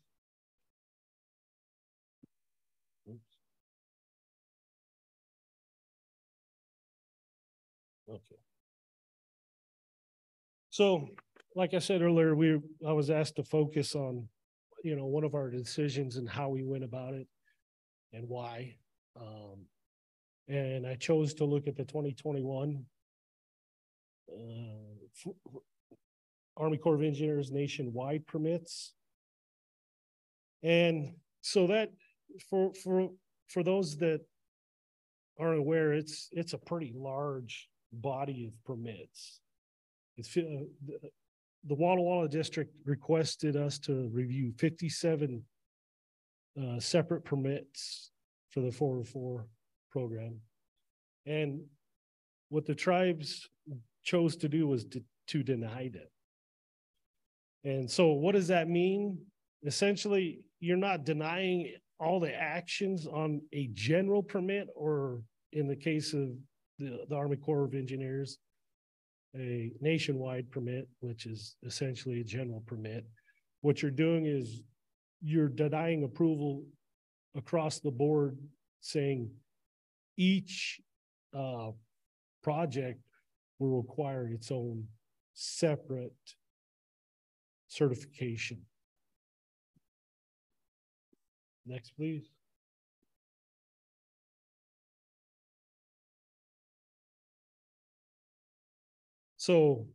Oops. Okay. So, like I said earlier, I was asked to focus on, one of our decisions and how we went about it and why. And I chose to look at the 2021 Army Corps of Engineers nationwide permits. And so that for those that aren't aware, it's a pretty large body of permits. It's the Walla Walla District requested us to review 57 separate permits for the 404 program. And what the tribes chose to do was to deny it. And so what does that mean? Essentially, you're not denying all the actions on a general permit, or in the case of the Army Corps of Engineers, a nationwide permit, which is essentially a general permit. What you're doing is you're denying approval across the board, saying each project will require its own separate certification. Next, please. So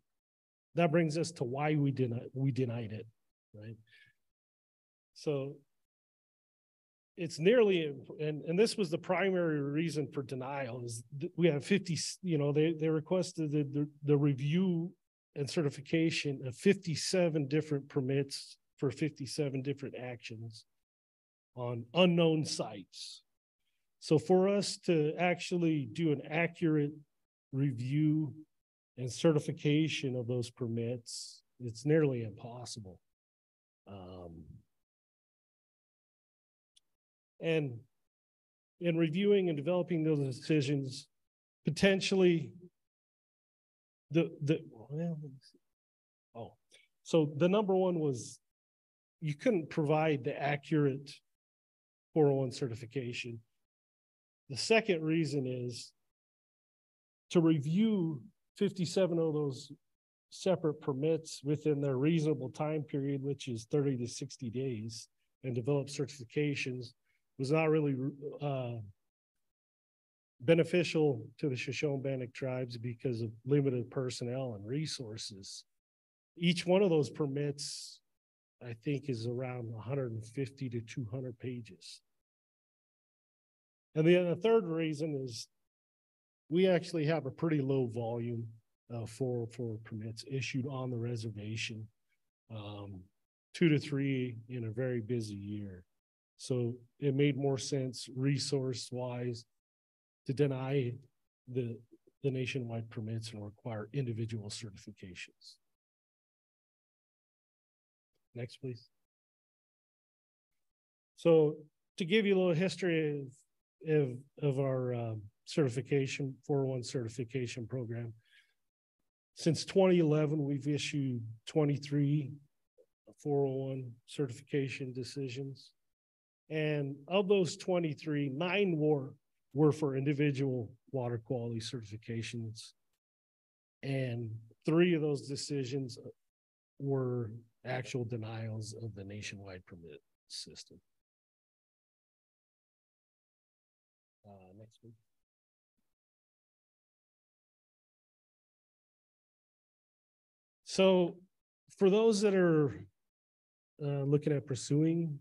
that brings us to why we denied it, right? So it's nearly, and this was the primary reason for denial, is we have 50, they requested the review and certification of 57 different permits for 57 different actions on unknown sites. So for us to actually do an accurate review and certification of those permits, it's nearly impossible. And in reviewing and developing those decisions, potentially so the number one was you couldn't provide the accurate 401 certification. The second reason is to review 57 of those separate permits within their reasonable time period, which is 30 to 60 days, and develop certifications was not really beneficial to the Shoshone-Bannock tribes because of limited personnel and resources. Each one of those permits, I think, is around 150 to 200 pages. And the third reason is we actually have a pretty low volume of 404 permits issued on the reservation, 2 to 3 in a very busy year. So it made more sense resource-wise to deny the nationwide permits and require individual certifications. Next, please. So to give you a little history of our certification, 401 certification program, since 2011, we've issued 23 401 certification decisions. And of those 23, 9 were for individual water quality certifications. And 3 of those decisions were actual denials of the nationwide permit system. Next one. So for those that are looking at pursuing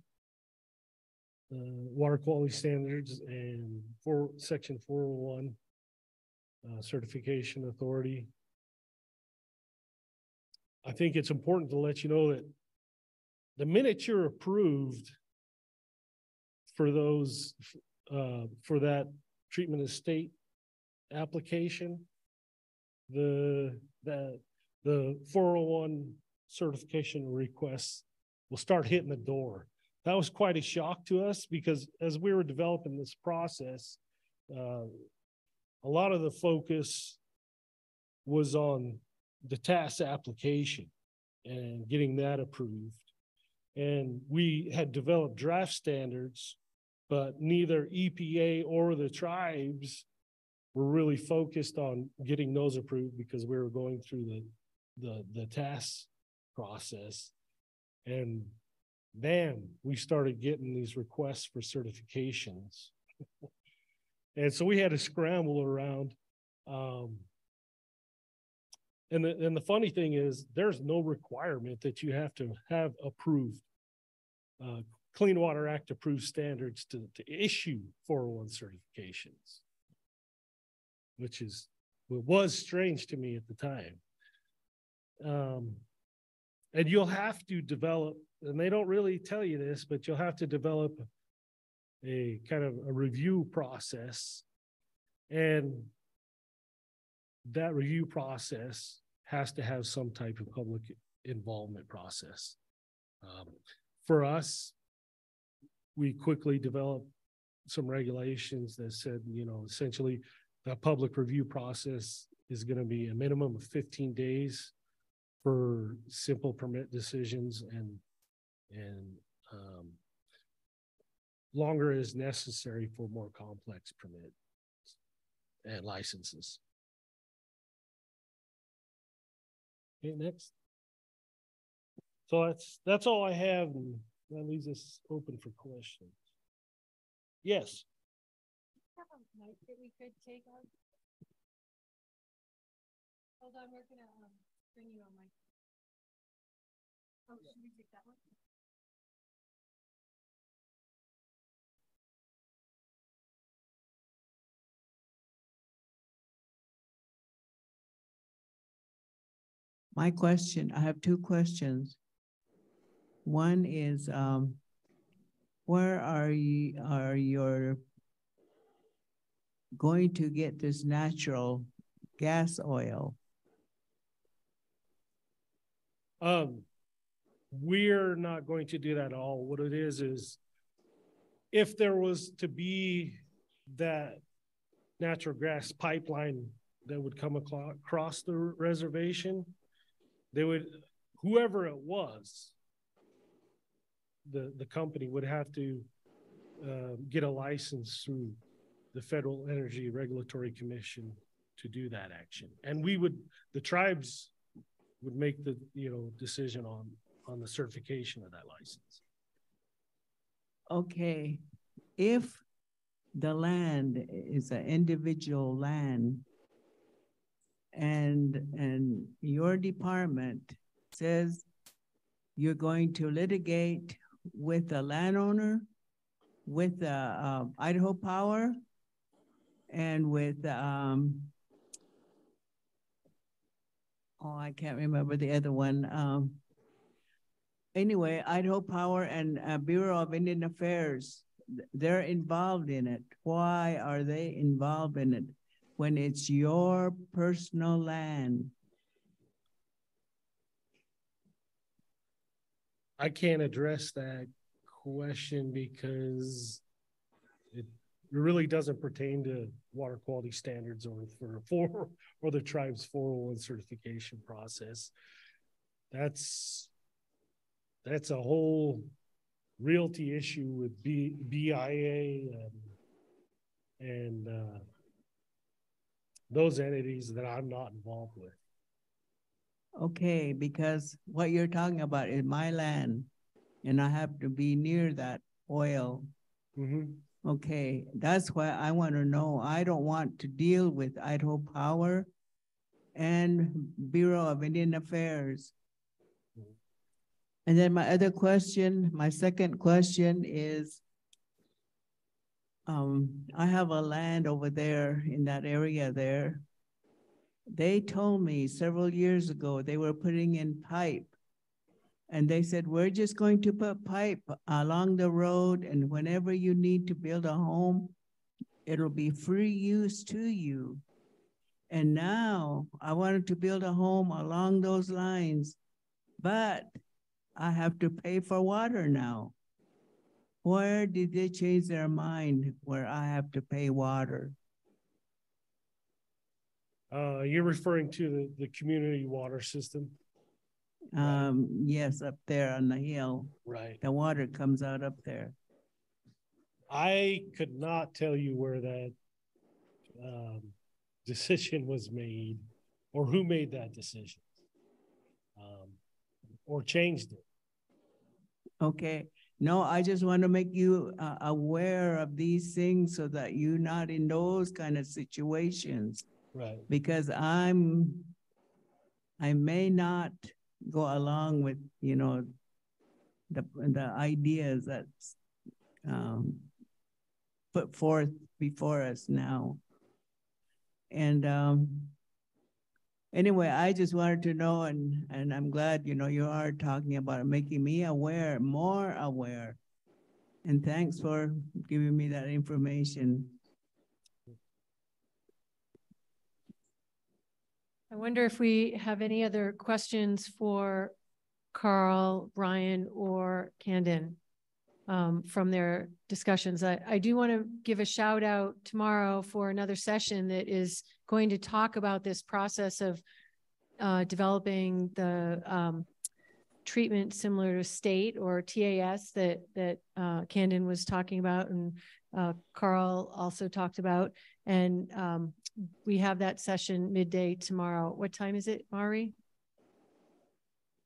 water quality standards and for Section 401 certification authority, I think it's important to let you know that the minute you're approved for those for that treatment estate application, the 401 certification requests will start hitting the door. That was quite a shock to us because as we were developing this process, a lot of the focus was on the TAS application and getting that approved. And we had developed draft standards, but neither EPA or the tribes were really focused on getting those approved because we were going through the TAS process. And then we started getting these requests for certifications. And so we had to scramble around. And the funny thing is, there's no requirement that you have to have approved, Clean Water Act approved standards to issue 401 certifications, which was strange to me at the time. And you'll have to develop, and they don't really tell you this, but you'll have to develop a kind of a review process. And that review process has to have some type of public involvement process. For us, we quickly developed some regulations that said, essentially the public review process is going to be a minimum of 15 days for simple permit decisions, and longer is necessary for more complex permits and licenses. Okay, next. So that's all I have, and that leaves us open for questions. Yes. Have a mic that we could take on. Hold on, we're gonna bring you on mic. Oh, should we take that one? My question, I have two questions. One is, where are you going to get this natural gas oil? We're not going to do that at all. What it is if there was to be that natural gas pipeline that would come across the reservation, they would, whoever it was, the company would have to get a license through the Federal Energy Regulatory Commission to do that action. And the tribes would make the decision on the certification of that license. Okay, if the land is an individual land and your department says you're going to litigate with the landowner, with the Idaho Power, and with I can't remember the other one. Anyway, Idaho Power and Bureau of Indian Affairs, they're involved in it. Why are they involved in it when it's your personal land? I can't address that question because it really doesn't pertain to water quality standards or the tribe's 401 certification process. That's a whole realty issue with BIA and those entities that I'm not involved with. Okay, because what you're talking about is my land, and I have to be near that oil. Mm-hmm. Okay, that's why I want to know. I don't want to deal with Idaho Power and Bureau of Indian Affairs. And then my second question is, I have a land over there in that area there. They told me several years ago they were putting in pipe, and they said, we're just going to put pipe along the road, and whenever you need to build a home, it'll be free use to you. And now I wanted to build a home along those lines, but I have to pay for water now. Where did they change their mind where I have to pay water? You're referring to the community water system? Yes, up there on the hill. Right. The water comes out up there. I could not tell you where that decision was made or who made that decision or changed it. Okay. No, I just want to make you aware of these things so that you're not in those kind of situations. Right. Because I may not go along with, you know, the ideas that's put forth before us now. And anyway, I just wanted to know, and I'm glad, you know, you are talking about it, making me aware, more aware. And thanks for giving me that information. I wonder if we have any other questions for Carl, Brian, or Camden from their discussions. I do want to give a shout out tomorrow for another session that is going to talk about this process of developing the treatment similar to state or TAS that Camden was talking about and Carl also talked about. And we have that session midday tomorrow. What time is it, Mari?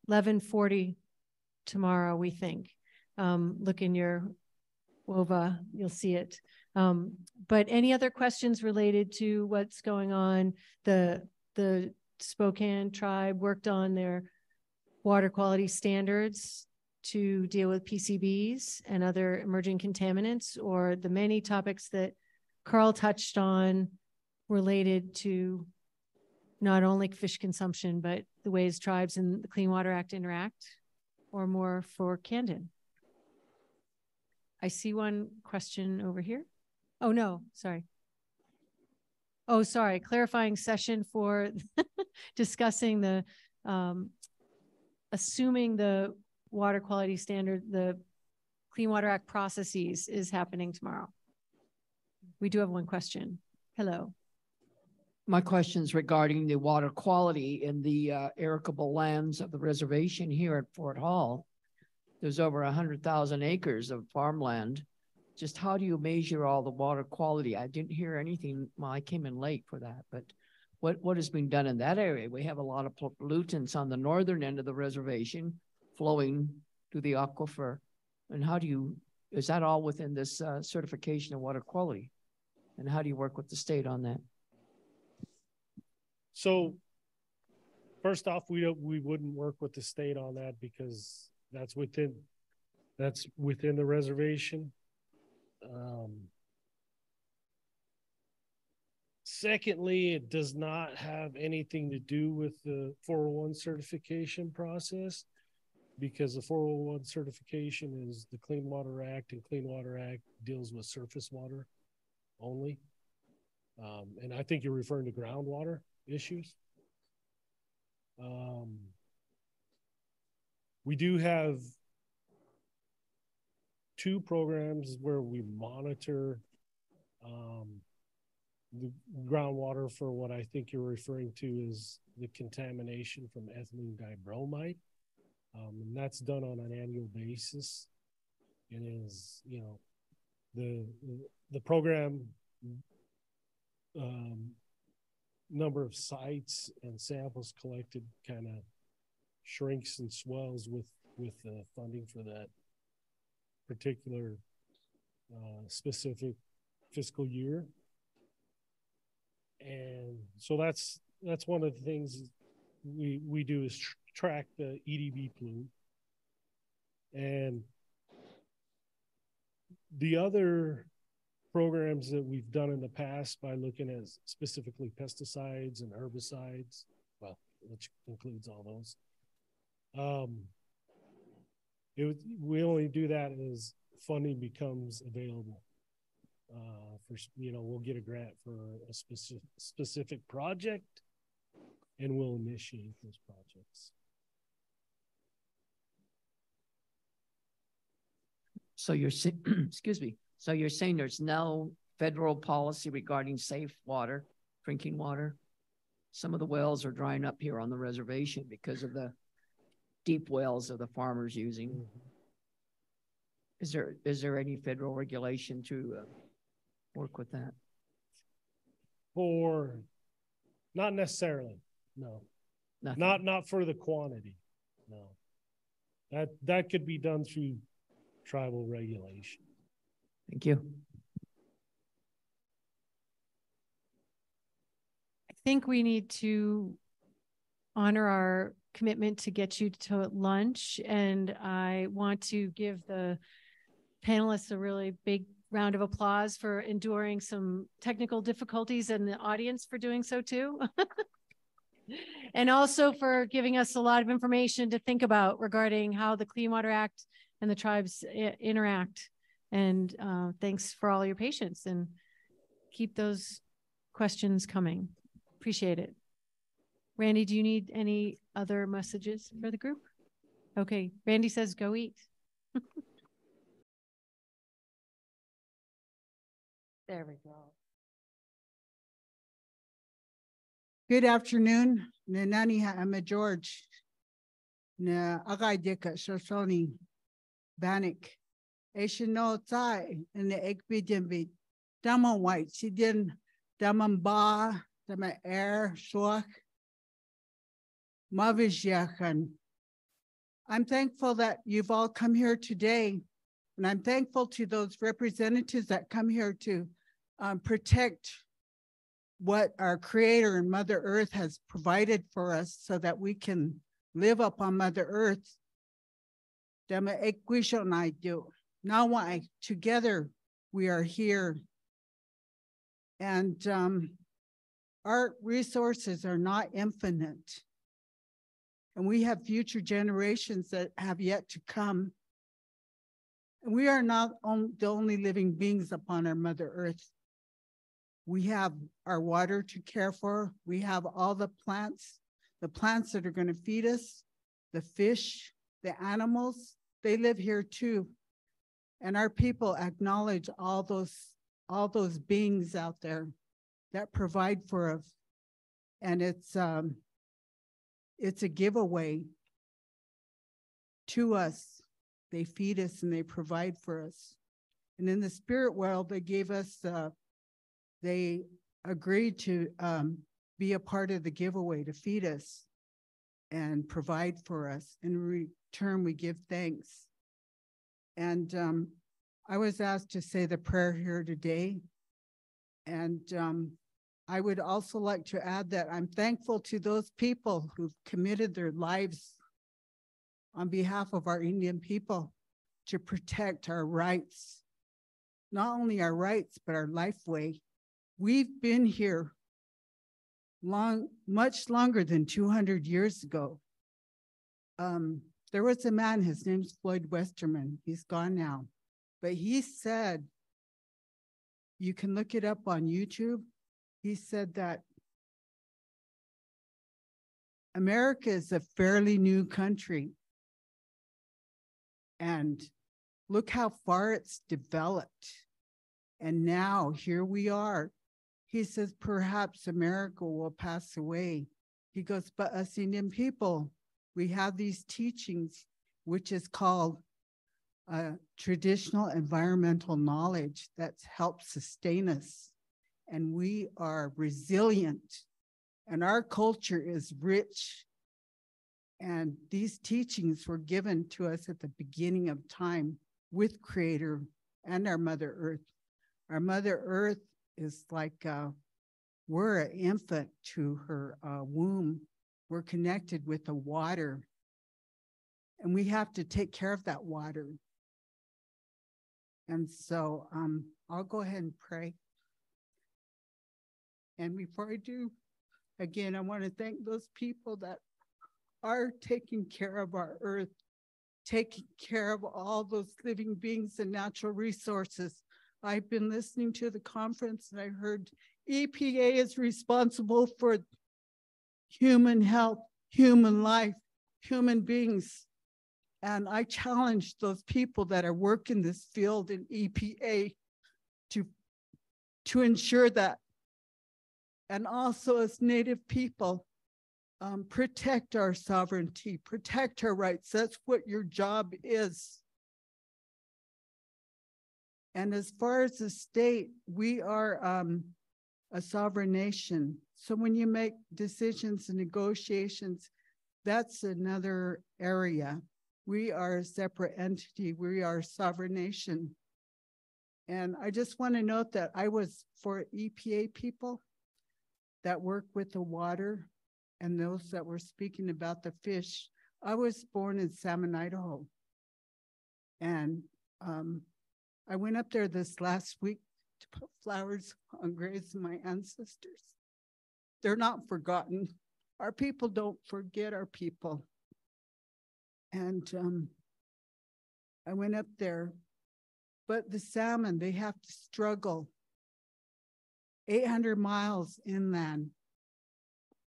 11:40 tomorrow, we think. Look in your WOVA, you'll see it. But any other questions related to what's going on? The Spokane tribe worked on their water quality standards to deal with PCBs and other emerging contaminants, or the many topics that Carl touched on related to not only fish consumption, but the ways tribes and the Clean Water Act interact, or more for Camden. I see one question over here. Oh, no, sorry. Oh, sorry, clarifying session for discussing the, assuming the water quality standard, the Clean Water Act processes is happening tomorrow. We do have one question. Hello. My question's regarding the water quality in the irrigable lands of the reservation here at Fort Hall. There's over 100,000 acres of farmland. Just how do you measure all the water quality? I didn't hear anything. Well, I came in late for that, but what is being done in that area? We have a lot of pollutants on the northern end of the reservation flowing to the aquifer. And how do you, is that all within this certification of water quality? And how do you work with the state on that? So first off, we wouldn't work with the state on that because that's within the reservation. Secondly, it does not have anything to do with the 401 certification process, because the 401 certification is the Clean Water Act, and Clean Water Act deals with surface water only. And I think you're referring to groundwater issues. We do have 2 programs where we monitor the groundwater for what I think you're referring to is the contamination from ethylene dibromide. And that's done on an annual basis. It is, you know, the program number of sites and samples collected kind of shrinks and swells with funding for that particular specific fiscal year. And so that's one of the things we do is track the EDB plume. And the other programs that we've done in the past by looking at specifically pesticides and herbicides, well, which includes all those. We only do that as funding becomes available. For, you know, we'll get a grant for a specific project, and we'll initiate those projects. So you're saying, excuse me. So you're saying there's no federal policy regarding safe water, drinking water? some of the wells are drying up here on the reservation because of the deep wells of the farmers using. Is there any federal regulation to work with that? Not necessarily, no. Nothing. Not for the quantity, no. That could be done through tribal regulation. Thank you. I think we need to honor our commitment to get you to lunch, and I want to give the panelists a really big round of applause for enduring some technical difficulties and the audience for doing so too. And also for giving us a lot of information to think about regarding how the Clean Water Act and the tribes interact. And thanks for all your patience, and keep those questions coming. Appreciate it. Randy, do you need any other messages for the group? Okay, Randy says go eat. There we go. Good afternoon. Nanani Ha'ama George. Na Agaidika Shoshoni Bannock. Ashino Tsai and the Ekbidimbi. Dama White. She did Daman Ba, Dama Air, Shwak. Mavish. I'm thankful that you've all come here today, and I'm thankful to those representatives that come here to protect what our Creator and Mother Earth has provided for us so that we can live up on Mother Earth. Now why together we are here, and our resources are not infinite. And we have future generations that have yet to come. And we are not the only living beings upon our Mother Earth. We have our water to care for. We have all the plants that are going to feed us, the fish, the animals, they live here too. And our people acknowledge all those beings out there that provide for us. And it's a giveaway to us. They feed us and they provide for us. And in the spirit world, they gave us, they agreed to be a part of the giveaway, to feed us and provide for us. In return, we give thanks. And I was asked to say the prayer here today. And I would also like to add that I'm thankful to those people who've committed their lives on behalf of our Indian people to protect our rights, not only our rights, but our life way. We've been here much longer than 200 years ago. There was a man, his name's Floyd Westerman. He's gone now, but he said, you can look it up on YouTube. He said that America is a fairly new country, and look how far it's developed. And now here we are. He says, perhaps America will pass away. He goes, but us Indian people, we have these teachings, which is called traditional environmental knowledge that helps sustain us. And we are resilient, and our culture is rich. And these teachings were given to us at the beginning of time with Creator and our Mother Earth. Our Mother Earth is like, we're an infant to her womb. We're connected with the water, and we have to take care of that water. And so I'll go ahead and pray. And before I do, again, I want to thank those people that are taking care of our earth, taking care of all those living beings and natural resources. I've been listening to the conference and I heard EPA is responsible for human health, human life, human beings. And I challenge those people that are working this field in EPA to ensure that And also as Native people, protect our sovereignty, protect our rights. That's what your job is. And as far as the state, we are a sovereign nation. So when you make decisions and negotiations, that's another area. We are a separate entity. We are a sovereign nation. And I just want to note that I was for EPA people that work with the water and those that were speaking about the fish. I was born in Salmon, Idaho. And I went up there this last week to put flowers on graves of my ancestors. They're not forgotten. Our people don't forget our people. And I went up there, but the salmon, they have to struggle 800 miles inland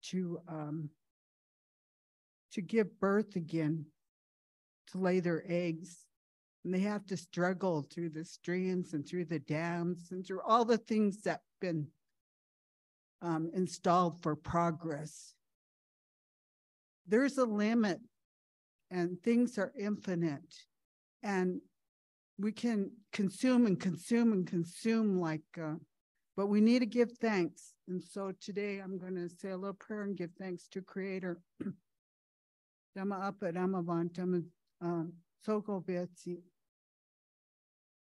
to give birth again, to lay their eggs. And they have to struggle through the streams and through the dams and through all the things that have been installed for progress. There's a limit and things are infinite. And we can consume and consume and consume like, but we need to give thanks. And so today I'm going to say a little prayer and give thanks to Creator. Dama apa dama bantama soko betsi.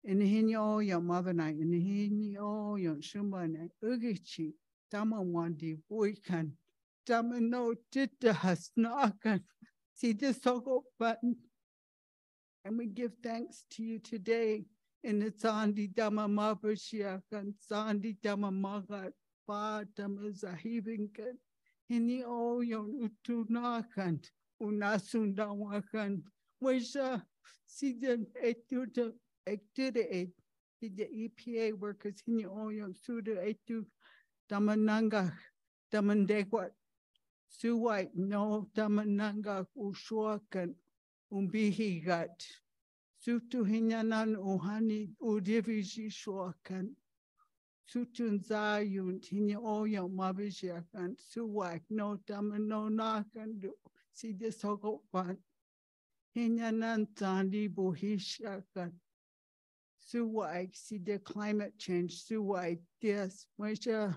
Inihinyo yo mavanai, inihinyo yo shumbana ugichi, dama wandi buikan, dama no tita hasnakan. See this soko button. And we give thanks to you today. And it's Andi Dama Mabashiakan, Sandi Dama Magat, Ba Dama Zahivinkan, Hini O Yon Utunakan, Unasundawakan, Wisha, Sidan Etuda, Ektuda, the EPA workers, Hini O Yon Suda Etu, Damananga, Damandegwat, Suwai, no Damananga, Ushuakan, Umbihigat. Sutu hinyanan uhani udivishi shuakan. Sutun zayun tinya oyo mabishakan. Suwak no tamano nakan do. See this hoko one. Hinyanan tandi buhishakan. Suwak see the climate change. Suwak this. Masha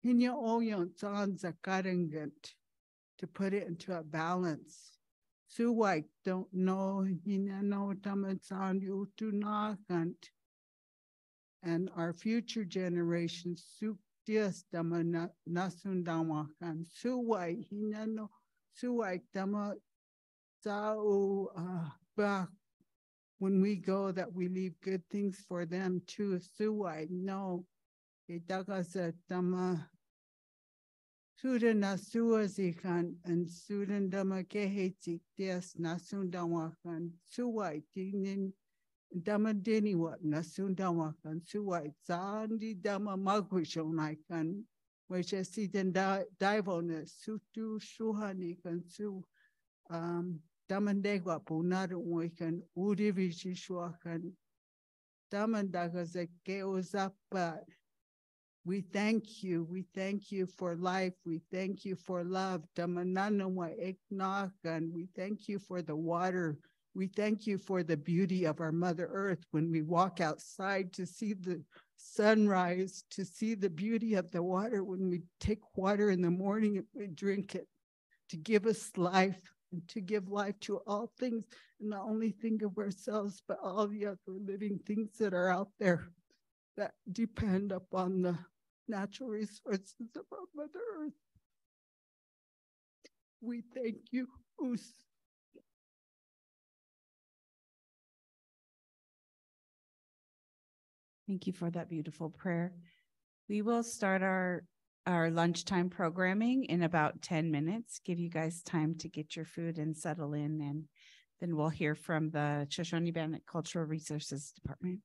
hinya oyo tanza karangant. To put it into a balance. Suwak don't know, no tamatsan utunakant. And our future generations, suktias dama nasundamakan. Suwak, hinano, suwak dama zau back. When we go, that we leave good things for them too. Suwak, no. Itagasa dama. Sudan nasuazikan and Sudan damakehetik des nasundawakan suwai dinin damadini what nasundawakan suwai zandi dama magwishonaikan which is Sidan divona sutu shuhanikan su damandegwa punadu wikan udivishi shuakan damandagazake ozapa. We thank you. We thank you for life. We thank you for love. We thank you for the water. We thank you for the beauty of our Mother Earth when we walk outside to see the sunrise, to see the beauty of the water when we take water in the morning and we drink it, to give us life and to give life to all things, and not only think of ourselves, but all the other living things that are out there that depend upon the natural resources of our Mother Earth. We thank you, Us. Thank you for that beautiful prayer. We will start our lunchtime programming in about 10 minutes, give you guys time to get your food and settle in, and then we'll hear from the Shoshone-Bannock Cultural Resources Department.